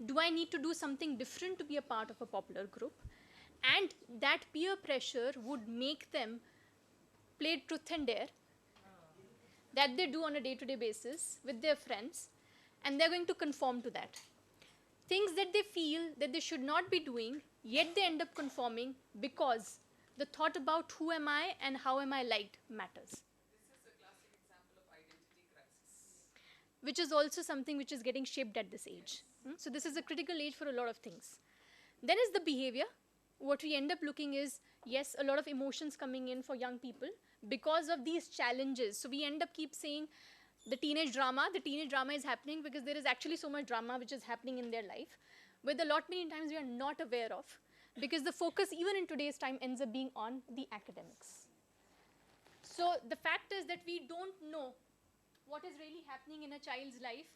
B: Do I need to do something different to be a part of a popular group? And that peer pressure would make them play truth and dare that they do on a day-to-day basis with their friends, and they're going to conform to that. Things that they feel that they should not be doing, yet they end up conforming because the thought about who am I and how am I liked matters.
D: This is a classic example of identity crisis.
B: Which is also something which is getting shaped at this age. So this is a critical age for a lot of things. Then is the behavior. What we end up looking is, yes, a lot of emotions coming in for young people because of these challenges. So we end up keep saying the teenage drama is happening because there is actually so much drama which is happening in their life, with a lot many times we are not aware of, because the focus even in today's time ends up being on the academics. So the fact is that we don't know what is really happening in a child's life,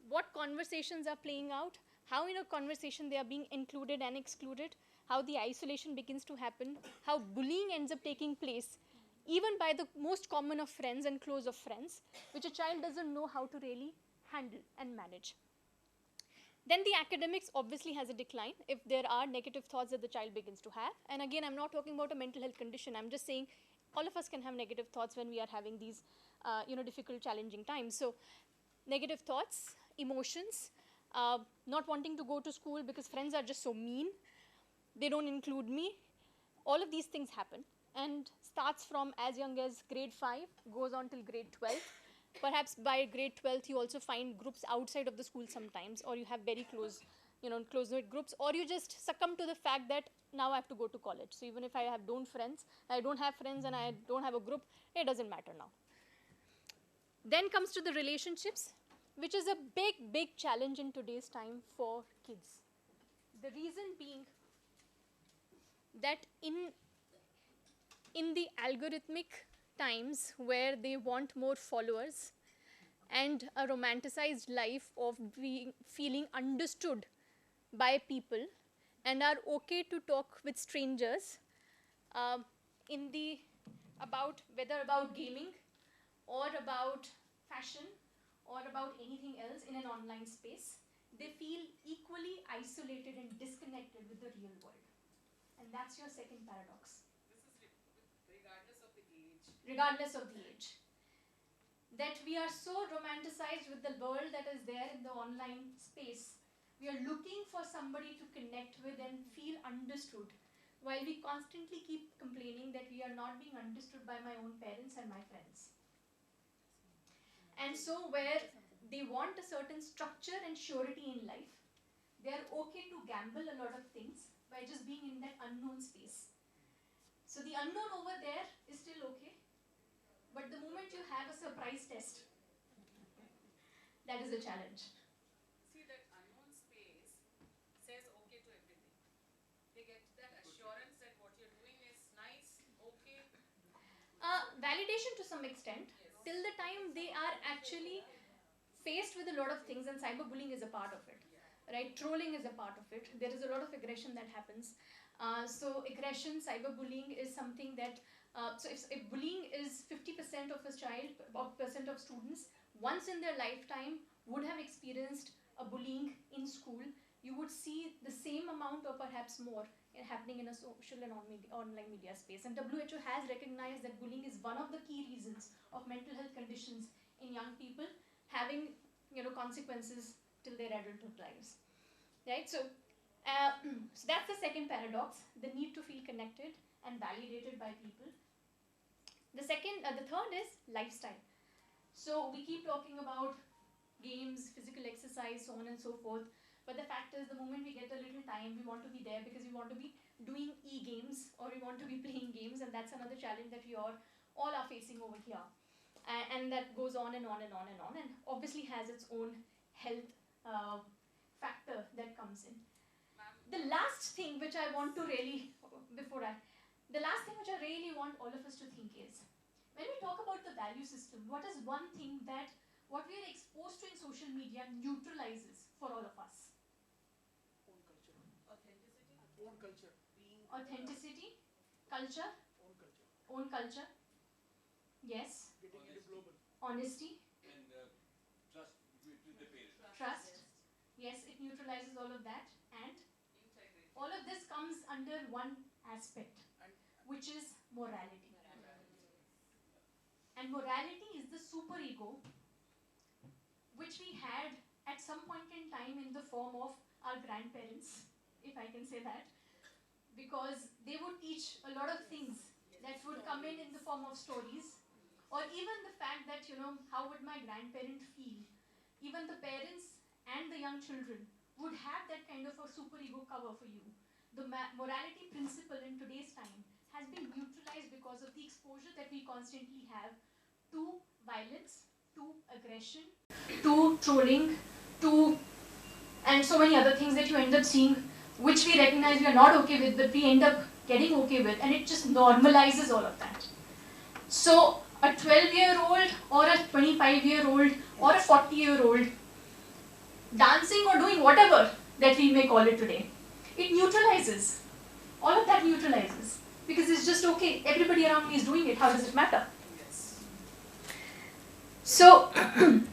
B: what conversations are playing out, how in a conversation they are being included and excluded, how the isolation begins to happen, how bullying ends up taking place, even by the most common of friends and close of friends, which a child doesn't know how to really handle and manage. Then the academics obviously has a decline if there are negative thoughts that the child begins to have. And again, I'm not talking about a mental health condition. I'm just saying all of us can have negative thoughts when we are having these difficult, challenging times. So negative thoughts, emotions, not wanting to go to school because friends are just so mean, they don't include me. All of these things happen and starts from as young as grade 5, goes on till grade 12. Perhaps by grade 12th, you also find groups outside of the school sometimes, or you have very close, close-knit groups, or you just succumb to the fact that now I have to go to college. So even if I don't have friends and I don't have a group, it doesn't matter now. Then comes to the relationships, which is a big, big challenge in today's time for kids. The reason being that in the algorithmic times where they want more followers and a romanticized life of feeling understood by people and are okay to talk with strangers whether about gaming or about fashion or about anything else in an online space, they feel equally isolated and disconnected with the real world. And that's your second paradox.
D: This is regardless of the age.
B: Regardless of the age. That we are so romanticized with the world that is there in the online space. We are looking for somebody to connect with and feel understood, while we constantly keep complaining that we are not being understood by my own parents and my friends. And so where they want a certain structure and surety in life, they are okay to gamble a lot of things by just being in that unknown space. So the unknown over there is still okay, but the moment you have a surprise test, that is a challenge.
D: See, that unknown space says okay to everything. They get that assurance that what you're doing is nice, okay.
B: Validation to some extent, yes. Till the time they are actually faced with a lot of things, and cyberbullying is a part of it, right? Trolling is a part of it. There is a lot of aggression that happens. So aggression, cyberbullying is something that, so if bullying is 50% of a child, or percent of students, once in their lifetime would have experienced a bullying in school, you would see the same amount or perhaps more happening in a social and online media space. And WHO has recognized that bullying is one of the key reasons of mental health conditions in young people having consequences till their adulthood lives, right? So that's the second paradox, the need to feel connected and validated by people. The third is lifestyle. So we keep talking about games, physical exercise, so on and so forth. But the fact is, the moment we get a little time, we want to be there because we want to be doing e-games or we want to be playing games, and that's another challenge that we all are facing over here. And that goes on and on and on and on, and obviously has its own health factor that comes in. The last thing which I want to really, the last thing which I really want all of us to think is, when we talk about the value system, what is one thing that what we are exposed to in social media neutralizes for all of us?
H: Own culture.
D: Authenticity.
H: Own culture.
B: Authenticity, culture,
H: Own culture.
B: own culture, yes.
H: Getting into global.
B: Honesty.
O: And trust.
B: neutralizes all of that, and all of this comes under one aspect, which is morality. And morality is the superego which we had at some point in time in the form of our grandparents, if I can say that, because they would teach a lot of things that would come in the form of stories, or even the fact that, how would my grandparent feel? Even the parents and the young children would have that kind of a superego cover for you. The morality principle in today's time has been neutralized because of the exposure that we constantly have to violence, to aggression, to trolling, to and so many other things that you end up seeing, which we recognize we are not okay with, but we end up getting okay with, and it just normalizes all of that. So a 12-year-old or a 25-year-old or a 40-year-old dancing or doing whatever that we may call it today, it neutralizes. All of that neutralizes. Because it's just okay, everybody around me is doing it, how does it matter? So, I'm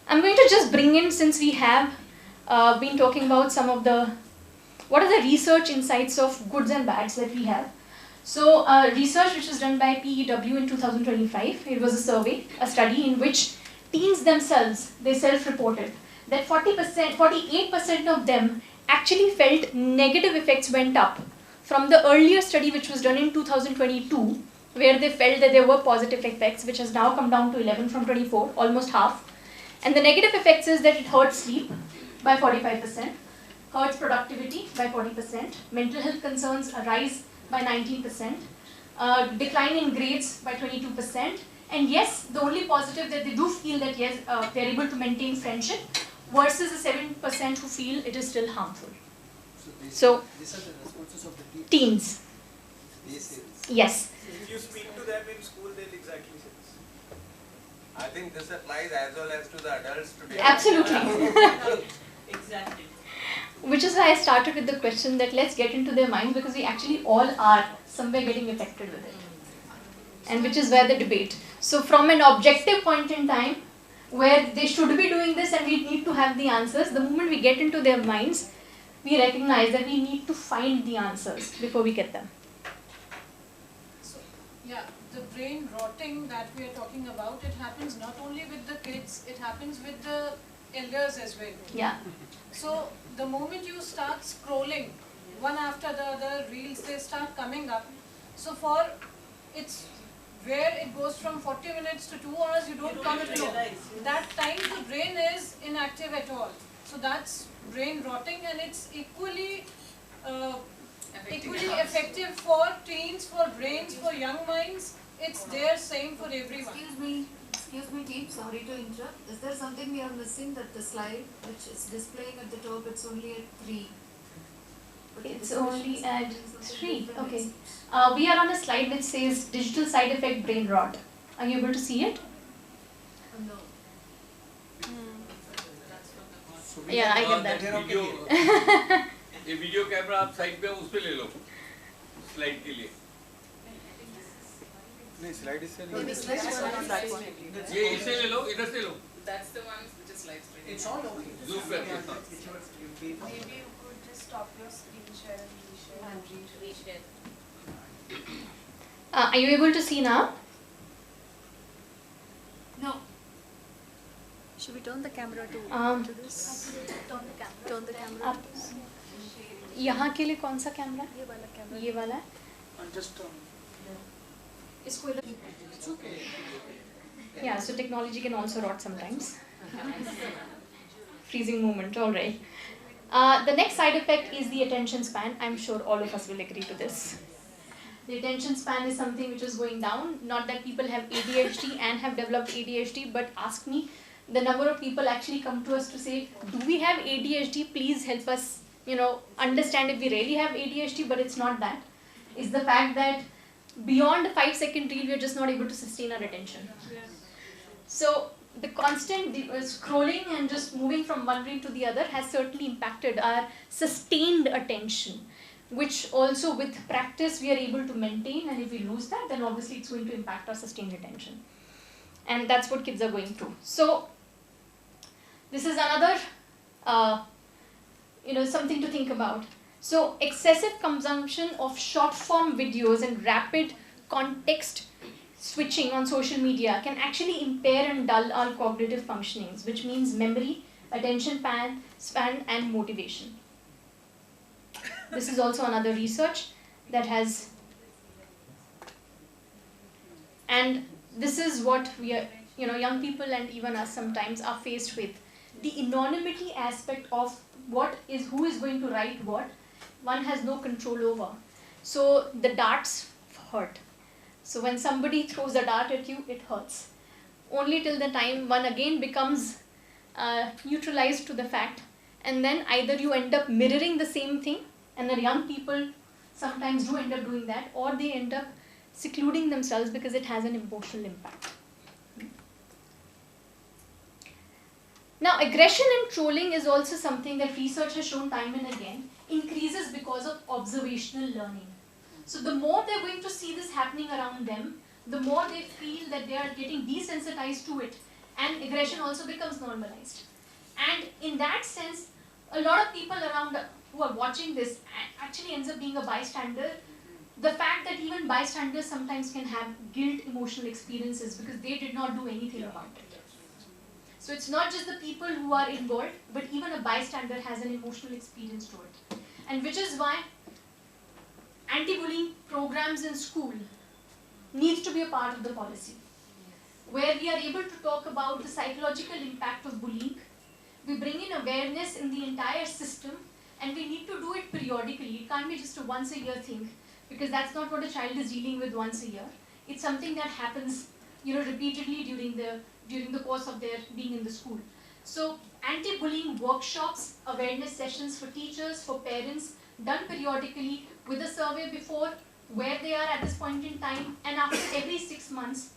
B: going to just bring in, since we have been talking about some of what are the research insights of goods and bads that we have. So, research which was done by PEW in 2025, it was a survey, a study in which teens themselves, they self-reported that 48% of them actually felt negative effects went up from the earlier study which was done in 2022, where they felt that there were positive effects, which has now come down to 11 from 24, almost half. And the negative effects is that it hurts sleep by 45%, hurts productivity by 40%, mental health concerns arise by 19%, decline in grades by 22%, and yes, the only positive that they do feel that yes, they're able to maintain friendship, versus the 7% who feel it is still harmful. So
Q: these are the responses of the
B: teens. Yes.
M: If you speak to them in school, they'll exactly say this.
J: I think this applies as well as to the adults today.
B: Absolutely.
F: Exactly.
B: Which is why I started with the question that let's get into their minds, because we actually all are somewhere getting affected with it. And which is where the debate. So from an objective point in time, where they should be doing this and we need to have the answers, the moment we get into their minds, we recognize that we need to find the answers before we get them.
K: So, yeah, the brain rotting that we are talking about, it happens not only with the kids, it happens with the elders as well.
B: Yeah.
K: So, the moment you start scrolling, one after the other, reels, they start coming up. So, it's where it goes from 40 minutes to 2 hours, you don't come to know. That time the brain is inactive at all. So that's brain rotting, and it's equally effective for teens, for brains, for young minds. It's there, same for everyone.
E: Excuse me team, sorry to interrupt. Is there something we are missing, that the slide which is displaying at the top, it's only at 3?
B: It's only at 3, okay. We are on a slide which says digital side effect brain rot. Are you able to see it?
E: No.
B: Yeah, I get that.
O: ये video camera आप side पे उस पे ले लो slide के लिए
Q: नहीं slide इससे
F: No, the slides are not that one.
O: ये इसे ले लो इधर से लो
D: That's the one which is live streaming.
F: It's all okay.
O: Zoom करके
E: Maybe you could just stop your screen share and reshare.
B: Are you able to see now?
E: No.
I: Should we turn the camera to this? Turn the camera.
B: आप यहाँ के लिए कौन सा camera?
I: ये वाला camera.
B: ये वाला है?
Q: just
B: इसको इधर. Yeah, so technology can also rot sometimes. Freezing moment, all right. The next side effect is the attention span. I'm sure all of us will agree to this. The attention span is something which is going down. Not that people have ADHD and have developed ADHD, but ask me, the number of people actually come to us to say, do we have ADHD? Please help us, understand if we really have ADHD, but it's not that. It's the fact that beyond a 5-second reel, we're just not able to sustain our attention. So the constant scrolling and just moving from one reel to the other has certainly impacted our sustained attention, which also with practice we are able to maintain, and if we lose that, then obviously it's going to impact our sustained attention. And that's what kids are going through. So This is another, something to think about. So excessive consumption of short form videos and rapid context switching on social media can actually impair and dull our cognitive functionings, which means memory, attention span and motivation. This is also another research that has, and this is what we are, young people and even us sometimes are faced with. The anonymity aspect of who is going to write what, one has no control over. So the darts hurt. So when somebody throws a dart at you, it hurts. Only till the time one again becomes neutralized to the fact, and then either you end up mirroring the same thing, and the young people sometimes do end up doing that, or they end up secluding themselves because it has an emotional impact. Now, aggression and trolling is also something that research has shown time and again increases because of observational learning. So the more they're going to see this happening around them, the more they feel that they are getting desensitized to it, and aggression also becomes normalized. And in that sense, a lot of people around who are watching this actually ends up being a bystander. The fact that even bystanders sometimes can have guilt emotional experiences because they did not do anything about it. So it's not just the people who are involved, but even a bystander has an emotional experience to it. And which is why anti-bullying programs in school needs to be a part of the policy, where we are able to talk about the psychological impact of bullying. We bring in awareness in the entire system, and we need to do it periodically. It can't be just a once a year thing, because that's not what a child is dealing with once a year. It's something that happens, repeatedly during the course of their being in the school. So anti-bullying workshops, awareness sessions for teachers, for parents, done periodically with a survey before where they are at this point in time, and after every 6 months,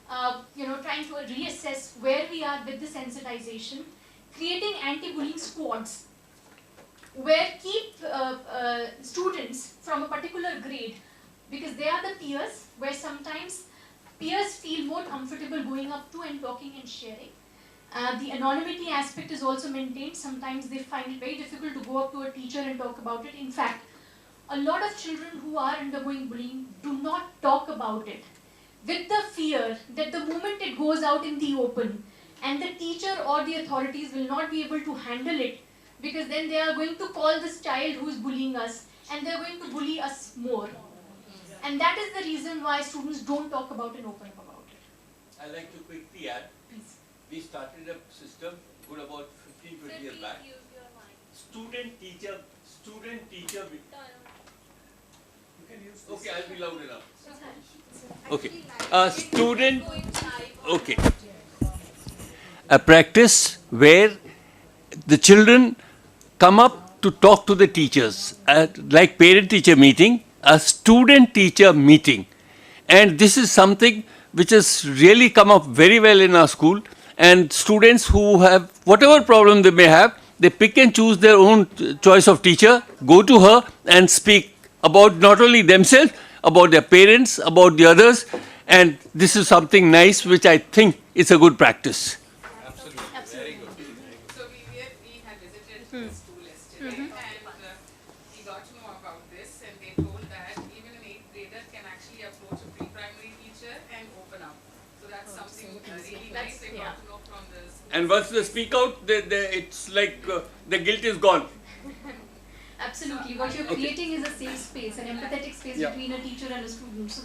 B: trying to reassess where we are with the sensitization, creating anti-bullying squads, where keep students from a particular grade, because they are the peers, where sometimes peers feel more comfortable going up to and talking and sharing. The anonymity aspect is also maintained. Sometimes they find it very difficult to go up to a teacher and talk about it. In fact, a lot of children who are undergoing bullying do not talk about it, with the fear that the moment it goes out in the open and the teacher or the authorities will not be able to handle it, because then they are going to call this child who is bullying us and they are going to bully us more. And that is the reason why students don't talk about and open up about it.
O: I'd like to quickly add, we started a system good about 15-20 years back. Student-teacher. Okay, I'll be loud enough. Okay. Okay. A practice where the children come up to talk to the teachers, like parent-teacher meeting, a student-teacher meeting. And this is something which has really come up very well in our school. And students who have whatever problem they may have, they pick and choose their own choice of teacher, go to her and speak about not only themselves, about their parents, about the others. And this is something nice which I think is a good practice.
D: Absolutely. Very good. So we had visited the school yesterday, and we got to know about this, and they told that even an 8th grader can actually approach a pre-primary teacher and open up. So that's something really nice they got to know from this.
O: And once they speak out, it's like the guilt is gone.
B: Absolutely. What you're creating is a safe space, an empathetic space between a teacher and a student. So,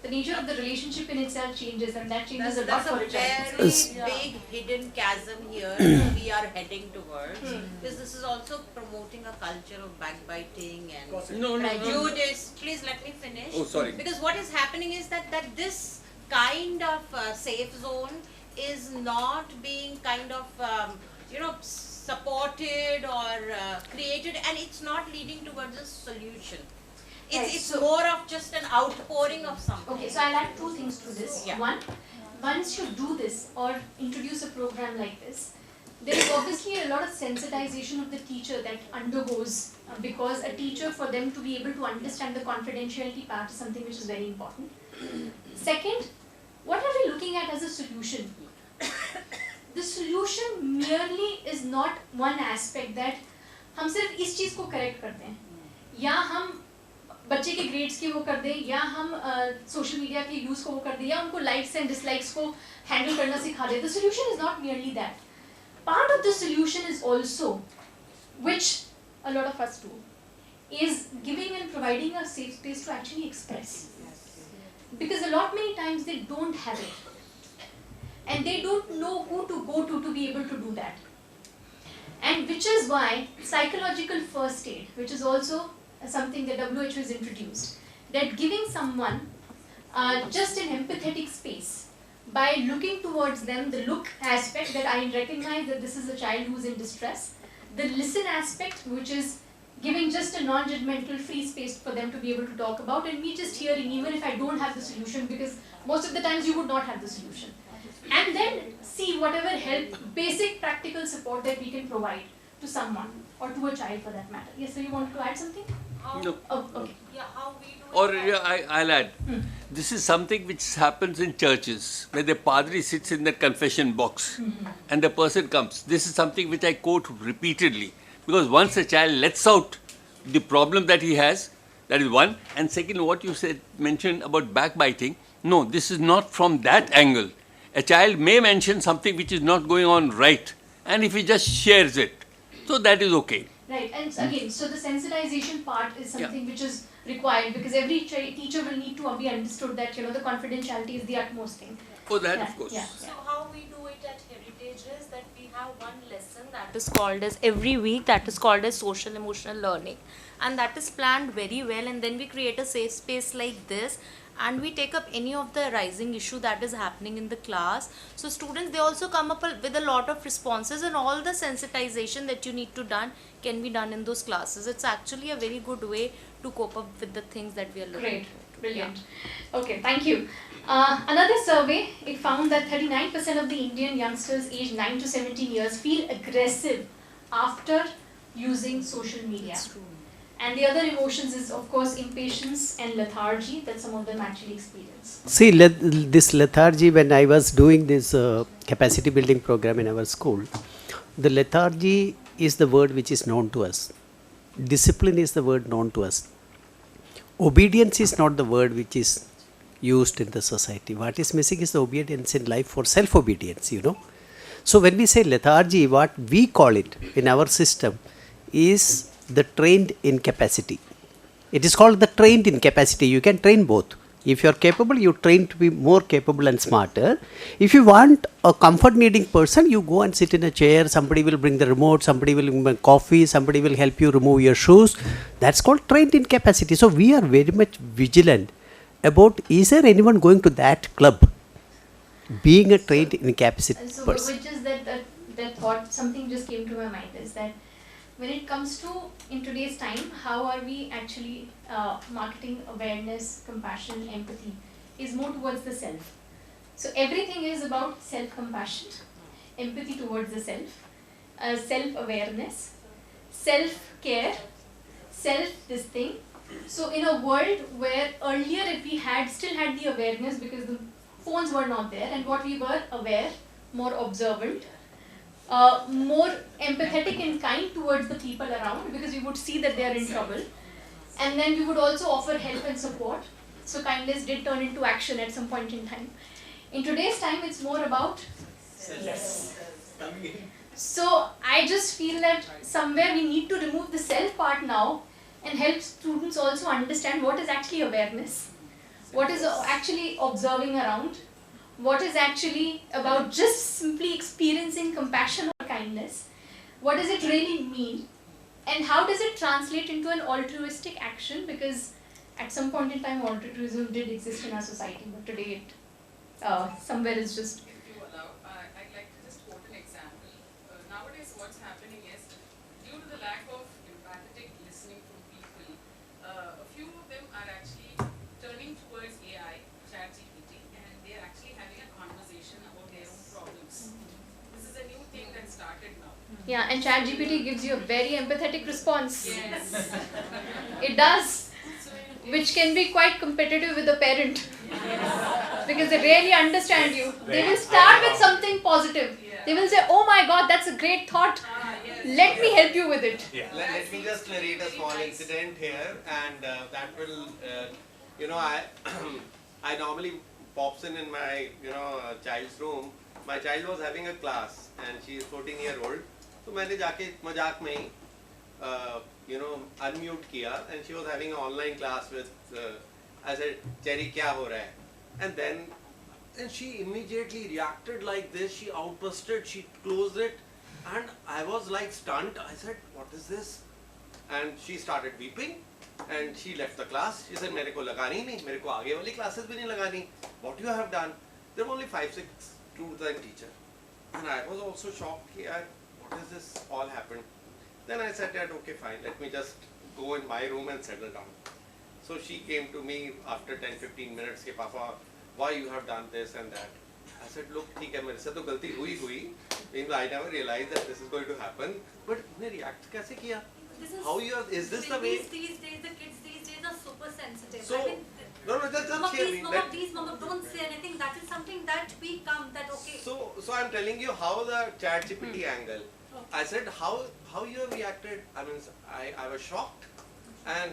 B: the nature of the relationship in itself changes, and that changes a lot for a child.
C: There's a very big hidden chasm here we are heading towards. Because this is also promoting a culture of backbiting and prejudice. Please let me finish.
O: Oh, sorry.
C: Because what is happening is that this kind of safe zone is not being kind of, supported or created, and it's not leading towards a solution. It's more of just an outpouring of something.
B: Okay, so I'll add 2 things to this.
C: Yeah.
B: One, once you do this or introduce a program like this, there is obviously a lot of sensitization of the teacher that undergoes, because a teacher, for them to be able to understand the confidentiality part is something which is very important. Second, what are we looking at as a solution? The solution solution merely is not one aspect that हम सिर्फ इस चीज़ को correct करते हैं या हम बच्चे के ग्रेड्स की वो कर दें या हम सोशल मीडिया के यूज़ को वो कर दें या उनको लाइक्स एंड डिसलाइक्स को हैंडल करना सिखा दें. The solution is not merely that. Part of the solution is also, which a lot of us do, is giving and providing a safe space to actually express. Because a lot many times they don't have it. And they don't know who to go to be able to do that. And which is why psychological first aid, which is also something that WHO has introduced, that giving someone just an empathetic space by looking towards them, the look aspect that I recognize that this is a child who is in distress, the listen aspect, which is giving just a non-judgmental free space for them to be able to talk about, and me just hearing even if I don't have the solution, because most of the times you would not have the solution. And then see whatever help, basic practical support that we can provide to someone or to a child for that matter. Yes, so you wanted to add something?
O: No.
B: Oh, okay.
E: Yeah, how we do
O: Or I'll add. This is something which happens in churches, where the padri sits in the confession box and the person comes. This is something which I quote repeatedly, because once a child lets out the problem that he has, that is one. And second, what you mentioned about backbiting, no, this is not from that angle. A child may mention something which is not going on right, and if he just shares it, so that is okay.
B: Right, and again, so the sensitization part is something which is required, because every teacher will need to be understood that, you know, the confidentiality is the utmost thing.
O: Oh, that of course.
B: Yeah.
I: So how we do it at Heritage is that we have one lesson that is called as every week, that is called as social emotional learning, and that is planned very well, and then we create a safe space like this, and we take up any of the rising issue that is happening in the class. So students, they also come up with a lot of responses, and all the sensitization that you need to done can be done in those classes. It's actually a very good way to cope up with the things that we are looking
B: Great,
I: at.
B: brilliant. Okay, thank you. Another survey, it found that 39% of the Indian youngsters aged 9 to 17 years feel aggressive after using social media. And the other emotions is, of course, impatience and lethargy that some of them actually experience.
L: See, this lethargy, when I was doing this capacity building program in our school, the lethargy is the word which is known to us. Discipline is the word known to us. Obedience is not the word which is used in the society. What is missing is the obedience in life for self-obedience, you know. So when we say lethargy, what we call it in our system is the trained incapacity. It is called the trained incapacity. You can train both. If you are capable, you train to be more capable and smarter. If you want a comfort needing person, you go and sit in a chair, somebody will bring the remote, somebody will bring coffee, somebody will help you remove your shoes. That's called trained incapacity. So we are very much vigilant about, is there anyone going to that club being a trained incapacity
B: So
L: person?
B: which is that thought, something just came to my mind, is that when it comes to, in today's time, how are we actually marketing awareness, compassion, empathy, is more towards the self. So everything is about self-compassion, empathy towards the self, self-awareness, self-care, self-this thing. So in a world where earlier if we still had the awareness because the phones were not there, and what we were aware, more observant, more empathetic and kind towards the people around, because we would see that they are in trouble, and then we would also offer help and support. So kindness did turn into action at some point in time. In today's time, it's more about yes. So I just feel that somewhere we need to remove the self part now and help students also understand what is actually awareness, what is actually observing around, what is actually about just simply experiencing compassion or kindness, what does it really mean, and how does it translate into an altruistic action, because at some point in time altruism did exist in our society, but today it somewhere is just...
D: If you allow, I'd like to just quote an example. Nowadays what's happening is, due to the lack of empathetic listening from people, a few of them are actually turning towards AI, ChatGPT, and they're actually having a conversation about their own problems. This is a new thing that started now.
B: Yeah, and ChatGPT gives you a very empathetic response.
D: Yes.
B: It does, which can be quite competitive with a parent. Because they really understand you. They will start with something positive. They will say, oh my great thought. Let me help you with it.
J: Let me just narrate a small incident here, and that will, I I normally pops in my child's room. My child was having a class, and she is 14-year-old. So मैंने जाके मजाक में ही unmute किया, and she was having an online class with I said, Cherry, क्या हो रहा है? And then she immediately reacted like this. She outburst, she closed it, and I was like stunned. I said, what is this? And she started weeping, and she left the class. She said, मेरे को लगानी नहीं, मेरे को आगे वाली classes भी नहीं लगानी. What you have done? There were only 5-6 students and teacher, and I was also shocked. What is this? All happened. Then I said that okay, fine. Let me just go in my room and settle down. So she came to me after 10-15 minutes. Ke Papa, why you have done this and that? I said, look, ठीक है, मेरे से तो गलती हुई. I never realized that this is going to happen. But ने react कैसे किया? How you are? Is this the way?
E: These days, the kids these days are super sensitive.
J: So,
E: I mean,
J: just hear me.
E: Mama, don't say anything. That is something that we come, that okay.
J: So I'm telling you how the ChatGPT angle. I said, how you have reacted? I mean, I was shocked. And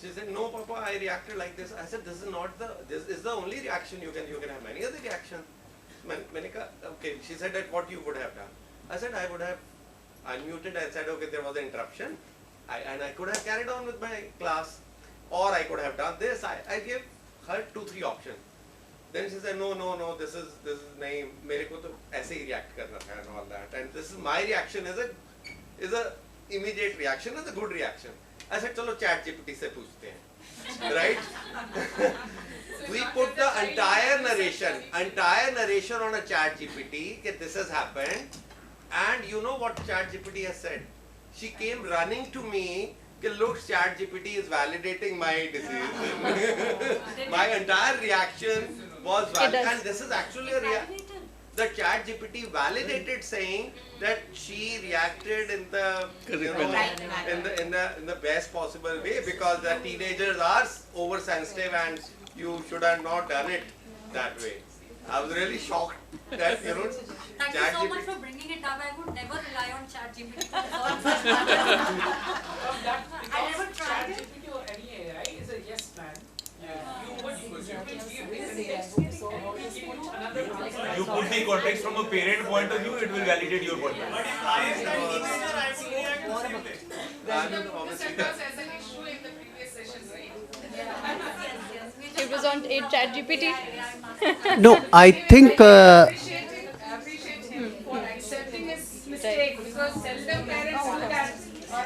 J: she said, no, Papa, I reacted like this. I said, this is the only reaction you can have many other reactions. Okay, she said that what you would have done. I said, I would have unmuted and said, okay, there was an interruption. And I could have carried on with my class. Or I could have done this. I gave her 2-3 options. Then she said, no, this is nahi, mere ko to aise hi react karna tha and all that. And this is my reaction is a immediate reaction, is a good reaction. I said, chalo ChatGPT se पूछते हैं, right? We put the entire narration on a ChatGPT that this has happened, and you know what ChatGPT has said? She came running to me. Look, ChatGPT is validating my decision. My entire reaction was valid, and this is actually a reaction. The ChatGPT validated, saying that she reacted in the in the best possible way, because the teenagers are oversensitive, and you should have not done it that way. I was really shocked that
E: Thank you so much for bringing it up. I would never rely on ChatGPT. I never tried it.
H: ChatGPT or any AI is a yes man.
R: You put the context from a parent point of view, it will validate your point of view.
D: But if I am the teenager, I would react the same way. This occurs as an issue in the previous session, right?
B: It was on ChatGPT.
L: No, I think.
D: Appreciate him for accepting his mistake, because seldom parents do that.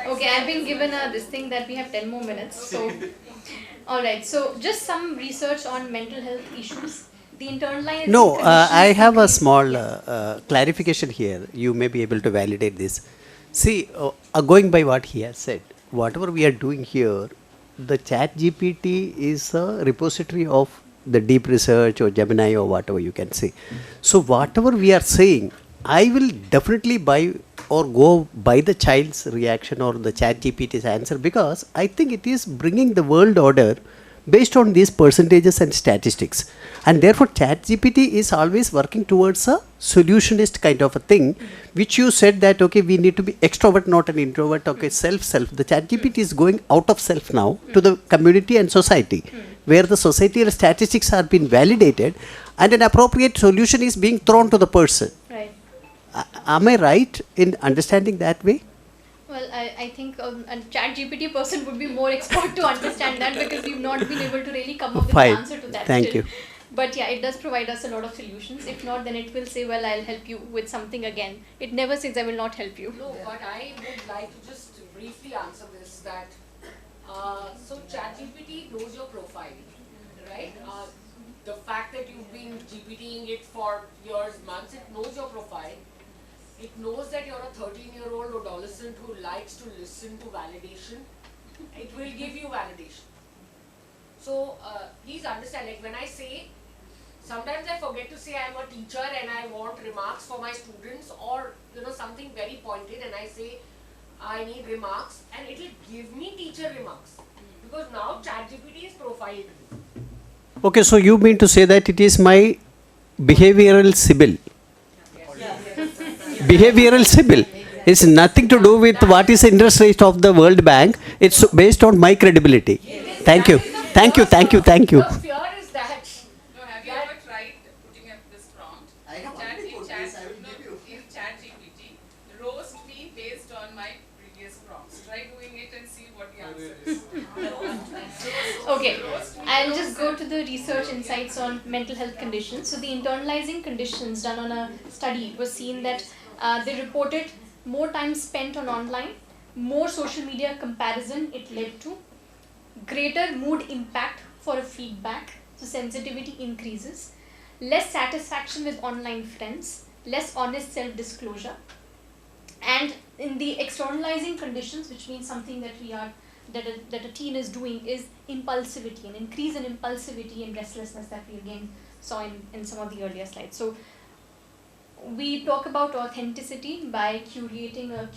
B: Okay, I've been given this thing that we have 10 more minutes. So, alright, so just some research on mental health issues. The internalized.
L: No, I have a small clarification here. You may be able to validate this. See, going by what he has said, whatever we are doing here, the ChatGPT is a repository of the deep research or Gemini or whatever you can say. So whatever we are saying, I will definitely buy or go by the child's reaction or the ChatGPT's answer, because I think it is bringing the world order based on these percentages and statistics. And therefore ChatGPT is always working towards a solutionist kind of a thing, which you said that, okay, we need to be extrovert, not an introvert, okay, self. The ChatGPT is going out of self now to the community and society, where the societal statistics are being validated and an appropriate solution is being thrown to the person.
B: Right.
L: Am I right in understanding that way?
B: Well, I think a ChatGPT person would be more expert to understand that, because we've not been able to really come up with
L: Fine.
B: an answer to that.
L: Thank
B: still.
L: you.
B: But yeah, it does provide us a lot of solutions. If not, then it will say, well, I'll help you with something again. It never says, I will not help you.
G: No, but I would like to just briefly answer this, that so ChatGPT knows your profile, right? The fact that you've been GPTing it for years, months, it knows your profile. It knows that you're a 13-year-old adolescent who likes to listen to validation. It will give you validation. So please understand, like when I say, sometimes I forget to say I'm a teacher and I want remarks for my students, or something very pointed, and I say I need remarks, and it will give me teacher remarks, because now ChatGPT is profiled me.
L: Okay, so you mean to say that it is my behavioral Sibyl? Behavioral Sibyl. It's nothing to do with what is the interest rate of the World Bank. It's based on my credibility. Thank you. Thank you. Thank you. Thank you.
G: The fear is that.
D: No, have you ever tried putting up this prompt? In chat GPT, roast me based on my previous prompts. Try doing it and see what the answer is.
B: Okay, I'll just go to the research insights on mental health conditions. So the internalizing conditions done on a study was seen that they reported more time spent on online, more social media comparison it led to, greater mood impact for a feedback, so sensitivity increases, less satisfaction with online friends, less honest self-disclosure, and in the externalizing conditions, which means something that that a teen is doing, is impulsivity, an increase in impulsivity and restlessness that we again saw in some of the earlier slides. So we talk about authenticity by curating a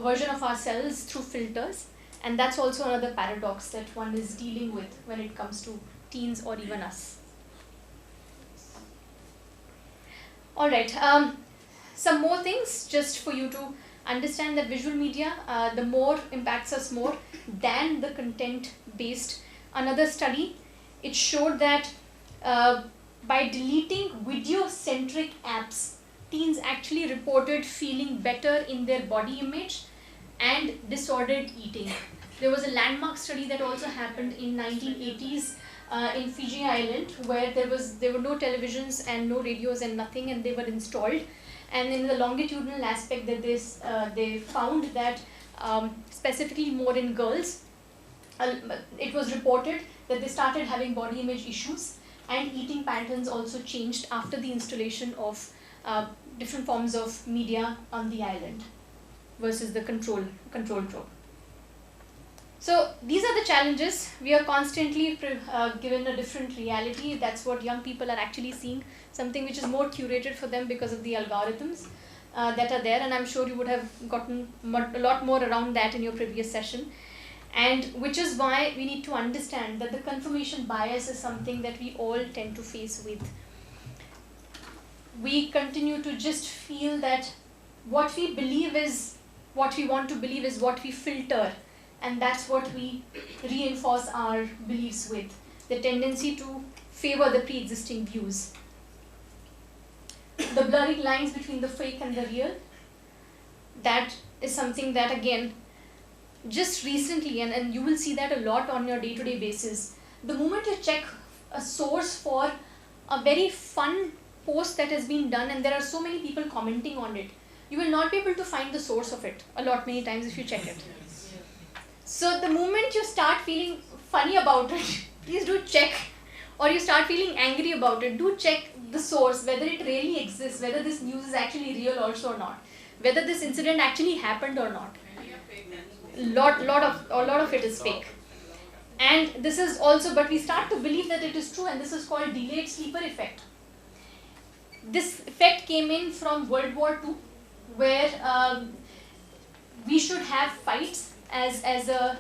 B: version of ourselves through filters, and that's also another paradox that one is dealing with when it comes to teens or even us. All right, some more things just for you to understand that visual media, the more impacts us more than the content based. Another study, it showed that by deleting video centric apps, teens actually reported feeling better in their body image and disordered eating. There was a landmark study that also happened in 1980s in Fiji Island, where there were no televisions and no radios and nothing, and they were installed. And in the longitudinal aspect that they found that specifically more in girls, it was reported that they started having body image issues, and eating patterns also changed after the installation of different forms of media on the island versus the control group. So these are the challenges. We are constantly given a different reality. That's what young people are actually seeing, something which is more curated for them because of the algorithms that are there, and I'm sure you would have gotten a lot more around that in your previous session. And which is why we need to understand that the confirmation bias is something that we all tend to face with. We continue to just feel that what we believe is what we want to believe is what we filter, and that's what we reinforce our beliefs with. The tendency to favor the pre-existing views. The blurring lines between the fake and the real, that is something that again, just recently, and you will see that a lot on your day-to-day basis, the moment you check a source for a very fun post that has been done and there are so many people commenting on it, you will not be able to find the source of it many times if you check it. So the moment you start feeling funny about it, please do check, or you start feeling angry about it, do check the source, whether it really exists, whether this news is actually real also or not, whether this incident actually happened or not. A lot of it is fake. And this is also, but we start to believe that it is true, and this is called delayed sleeper effect. This effect came in from World War II, where we should have fights as a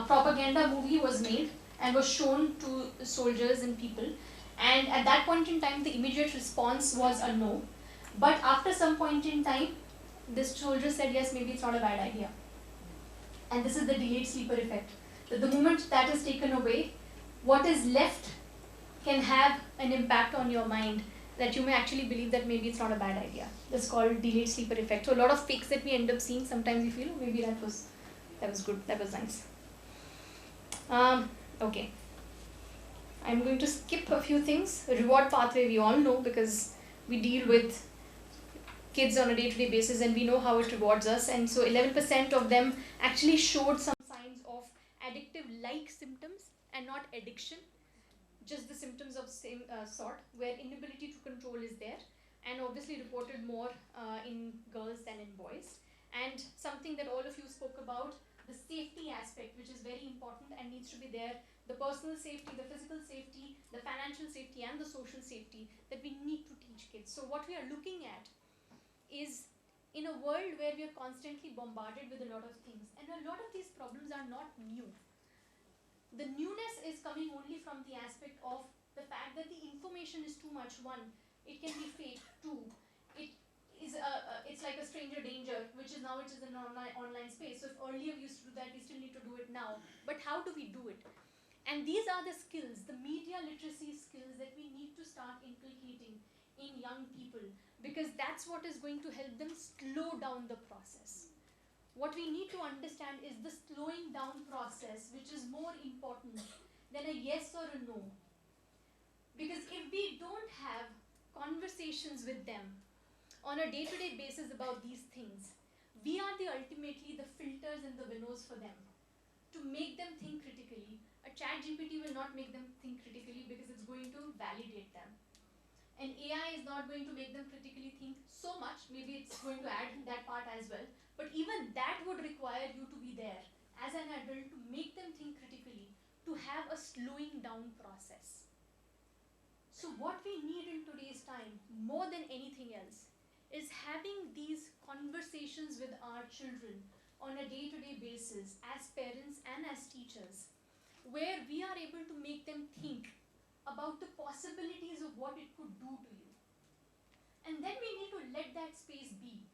B: propaganda movie was made and was shown to soldiers and people. And at that point in time, the immediate response was a no. But after some point in time, this soldier said, yes, maybe it's not a bad idea. And this is the delayed sleeper effect. That the moment that is taken away, what is left can have an impact on your mind, that you may actually believe that maybe it's not a bad idea. That's called delayed sleeper effect. So a lot of fakes that we end up seeing, sometimes we feel, oh, maybe that was good, that was nice. Okay. I'm going to skip a few things. Reward pathway, we all know, because we deal with kids on a day-to-day basis and we know how it rewards us. And so 11% of them actually showed some signs of addictive-like symptoms and not addiction, just the symptoms of same sort, where inability to control is there, and obviously reported more in girls than in boys. And something that all of you spoke about, the safety aspect, which is very important and needs to be there, the personal safety, the physical safety, the financial safety, and the social safety that we need to teach kids. So what we are looking at is, in a world where we are constantly bombarded with a lot of things, and a lot of these problems are not new. The newness is coming only from the aspect of the fact that the information is too much. One, it can be fake. Two, it's like a stranger now it is an online space. So if earlier we used to do that, we still need to do it now. But how do we do it? And these are the skills, the media literacy skills that we need to start inculcating in young people, because that's what is going to help them slow down the process. What we need to understand is the slowing down process, which is more important than a yes or a no. Because if we don't have conversations with them on a day-to-day basis about these things, we are ultimately the filters and the winnows for them. To make them think critically, a chat GPT will not make them think critically because it's going to validate them. And AI is not going to make them critically think so much. Maybe it's going to add that part as well. But even that would require you to be there as an adult to make them think critically, to have a slowing down process. So what we need in today's time, more than anything else, is having these conversations with our children on a day-to-day basis as parents and as teachers, where we are able to make them think about the possibilities of what it could do to you. And then we need to let that space be,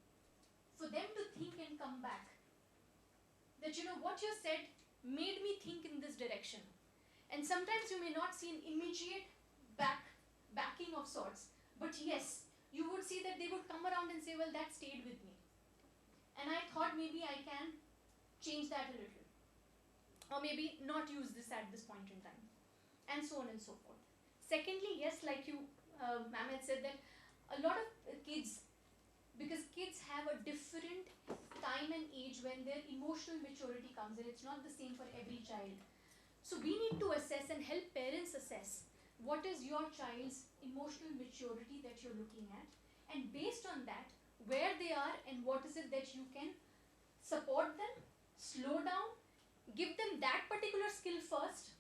B: for them to think and come back. That, you know, what you said made me think in this direction. And sometimes you may not see an immediate backing of sorts, but yes, you would see that they would come around and say, well, that stayed with me. And I thought maybe I can change that a little. Or maybe not use this at this point in time. And so on and so forth. Secondly, yes, like you, ma'am had said that a lot of kids, because kids have a different time and age when their emotional maturity comes in. It's not the same for every child. So we need to assess and help parents assess what is your child's emotional maturity that you're looking at, and based on that, where they are and what is it that you can support them, slow down, give them that particular skill first,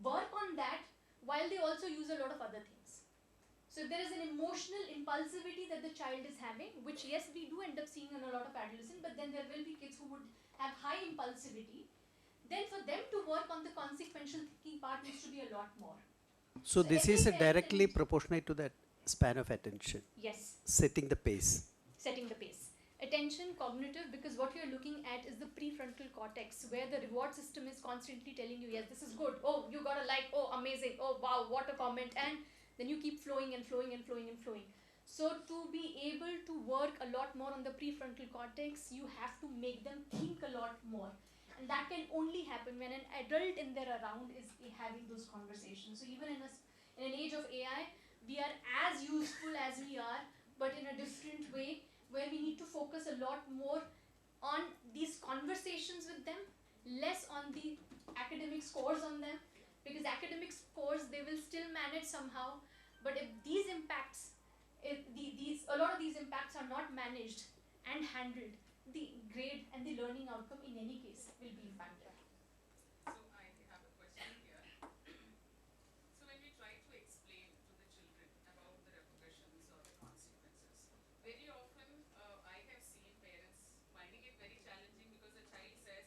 B: work on that while they also use a lot of other things. So if there is an emotional impulsivity that the child is having, which yes, we do end up seeing in a lot of adolescents, but then there will be kids who would have high impulsivity, then for them to work on the consequential thinking part needs to be a lot more.
L: So this is directly proportionate to that span of attention.
B: Yes.
L: Setting the pace.
B: Setting the pace. Attention, cognitive, because what you're looking at is the prefrontal cortex, where the reward system is constantly telling you, yes, this is good, oh, you got a like, oh, amazing, oh, wow, what a comment, and then you keep flowing and flowing and flowing and flowing. So to be able to work a lot more on the prefrontal cortex, you have to make them think a lot more. And that can only happen when an adult in their around is having those conversations. So even in an age of AI, we are as useful as we are, but in a different way, where we need to focus a lot more on these conversations with them, less on the academic scores on them, because academic scores, they will still manage somehow, but if these impacts, a lot of these impacts are not managed and handled, the grade and the learning outcome in any case will be impacted.
D: So I have a question here. So when we try to explain to the children about the repercussions or the consequences, very often I have seen parents finding it very challenging because the child says,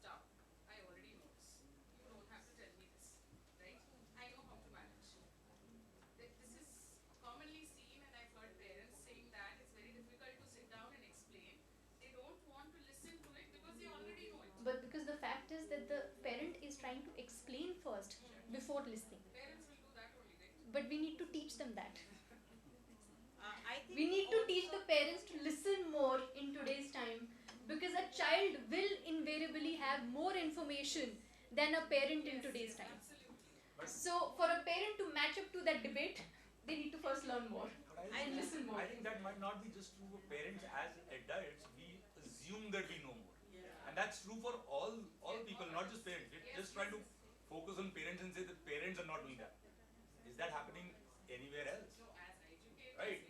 D: stop, I already know this. You don't have to tell me this, right? I know how to manage. This is commonly seen, and I've heard parents saying that it's very difficult to sit down and explain. They don't want to listen to it because they already know it.
B: But because the fact is that the parent is trying to explain first before listening.
D: Parents will do that only, right?
B: But we need to teach them that.
F: I think
B: We need to teach the parents to listen more in today's time, because a child will invariably have more information than a parent in today's time. So for a parent to match up to that debate, they need to first learn more and listen more.
R: I think that might not be just true for parents. As adults, we assume that we know more. And that's true for all people, not just parents. We just try to focus on parents and say that parents are not doing that. Is that happening anywhere else?
D: So as educators,
R: Right.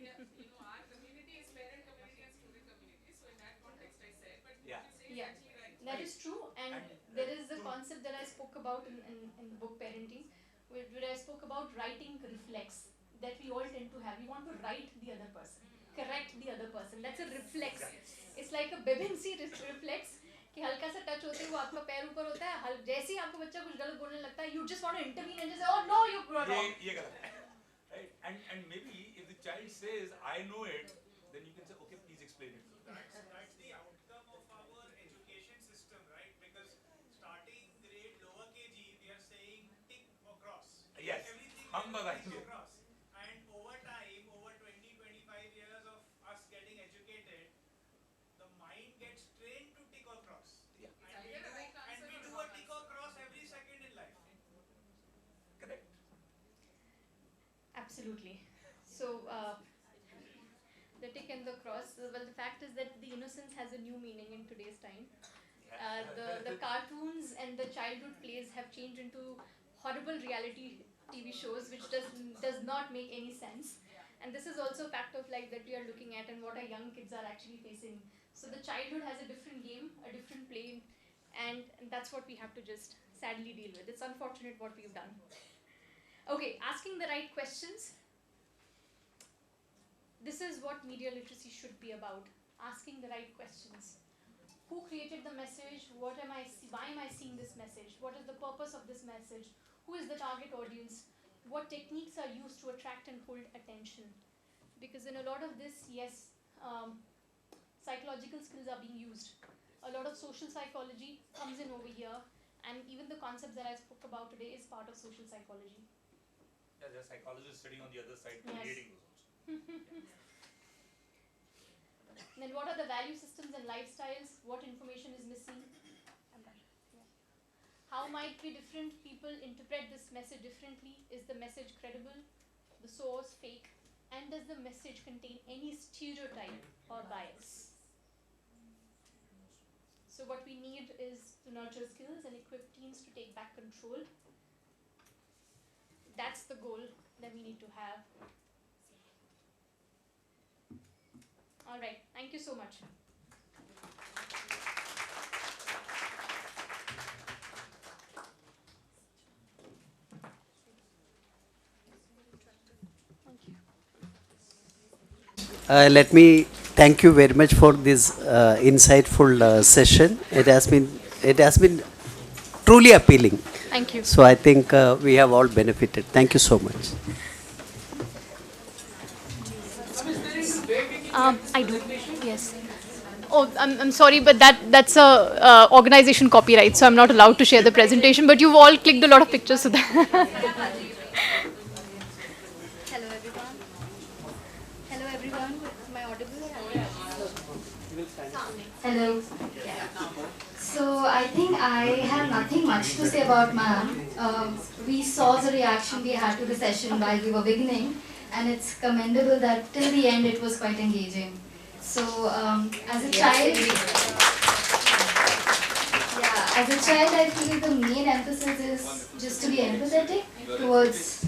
D: Our community is parent community and student community. So in that context, I said, but
R: Yeah.
D: what you say is
B: Yeah,
D: actually right.
B: that is true, and there is the concept that I spoke about in the book Parenting, where I spoke about writing reflex that we all tend to have. We want to write the other person, correct the other person. That's a reflex. It's like a Bebinsi reflex. कि हल्का सा touch होते ही वो आपका पैर ऊपर होता है, जैसे ही आपको बच्चा कुछ गलत बोलने लगता है, you just want to intervene and just say, oh no, you brought wrong.
R: ये गलत है. Right? And maybe if the child says, I know it, then you can say, okay, please explain it.
M: That's the outcome
B: Absolutely. So, the tick and the cross. Well, the fact is that the innocence has a new meaning in today's time. The cartoons and the childhood plays have changed into horrible reality TV shows, which does not make any sense. And this is also a fact of life that we are looking at and what our young kids are actually facing. So the childhood has a different game, a different play, and that's what we have to just sadly deal with. It's unfortunate what we've done. Okay, asking the right questions. This is what media literacy should be about, asking the right questions. Who created the message? Why am I seeing this message? What is the purpose of this message? Who is the target audience? What techniques are used to attract and hold attention? Because in a lot of this, yes, psychological skills are being used. A lot of social psychology comes in over here, and even the concepts that I spoke about today is part of social psychology.
R: Yeah, there are psychologists sitting on the other side
B: Yes.
R: creating those also.
B: Then what are the value systems and lifestyles? What information is missing? How might be different people interpret this message differently? Is the message credible? The source fake? And does the message contain any stereotype or bias? So what we need is to nurture skills and equip teams to take back control. That's the goal that we need to have. All right, thank you so much.
L: Let me thank you very much for this insightful session. It has been truly appealing.
B: Thank you.
L: So I think we have all benefited. Thank you so much.
B: I do. Yes. Oh, I'm sorry, but that's a organization copyright, so I'm not allowed to share the presentation. But you've all clicked a lot of pictures, so that.
A: Hello everyone. Hello everyone. Am I audible? Hello. So I think I have nothing much to say about ma'am. We saw the reaction we had to the session while we were beginning, and it's commendable that till the end it was quite engaging. So as a child, I feel the main emphasis is just to be empathetic towards.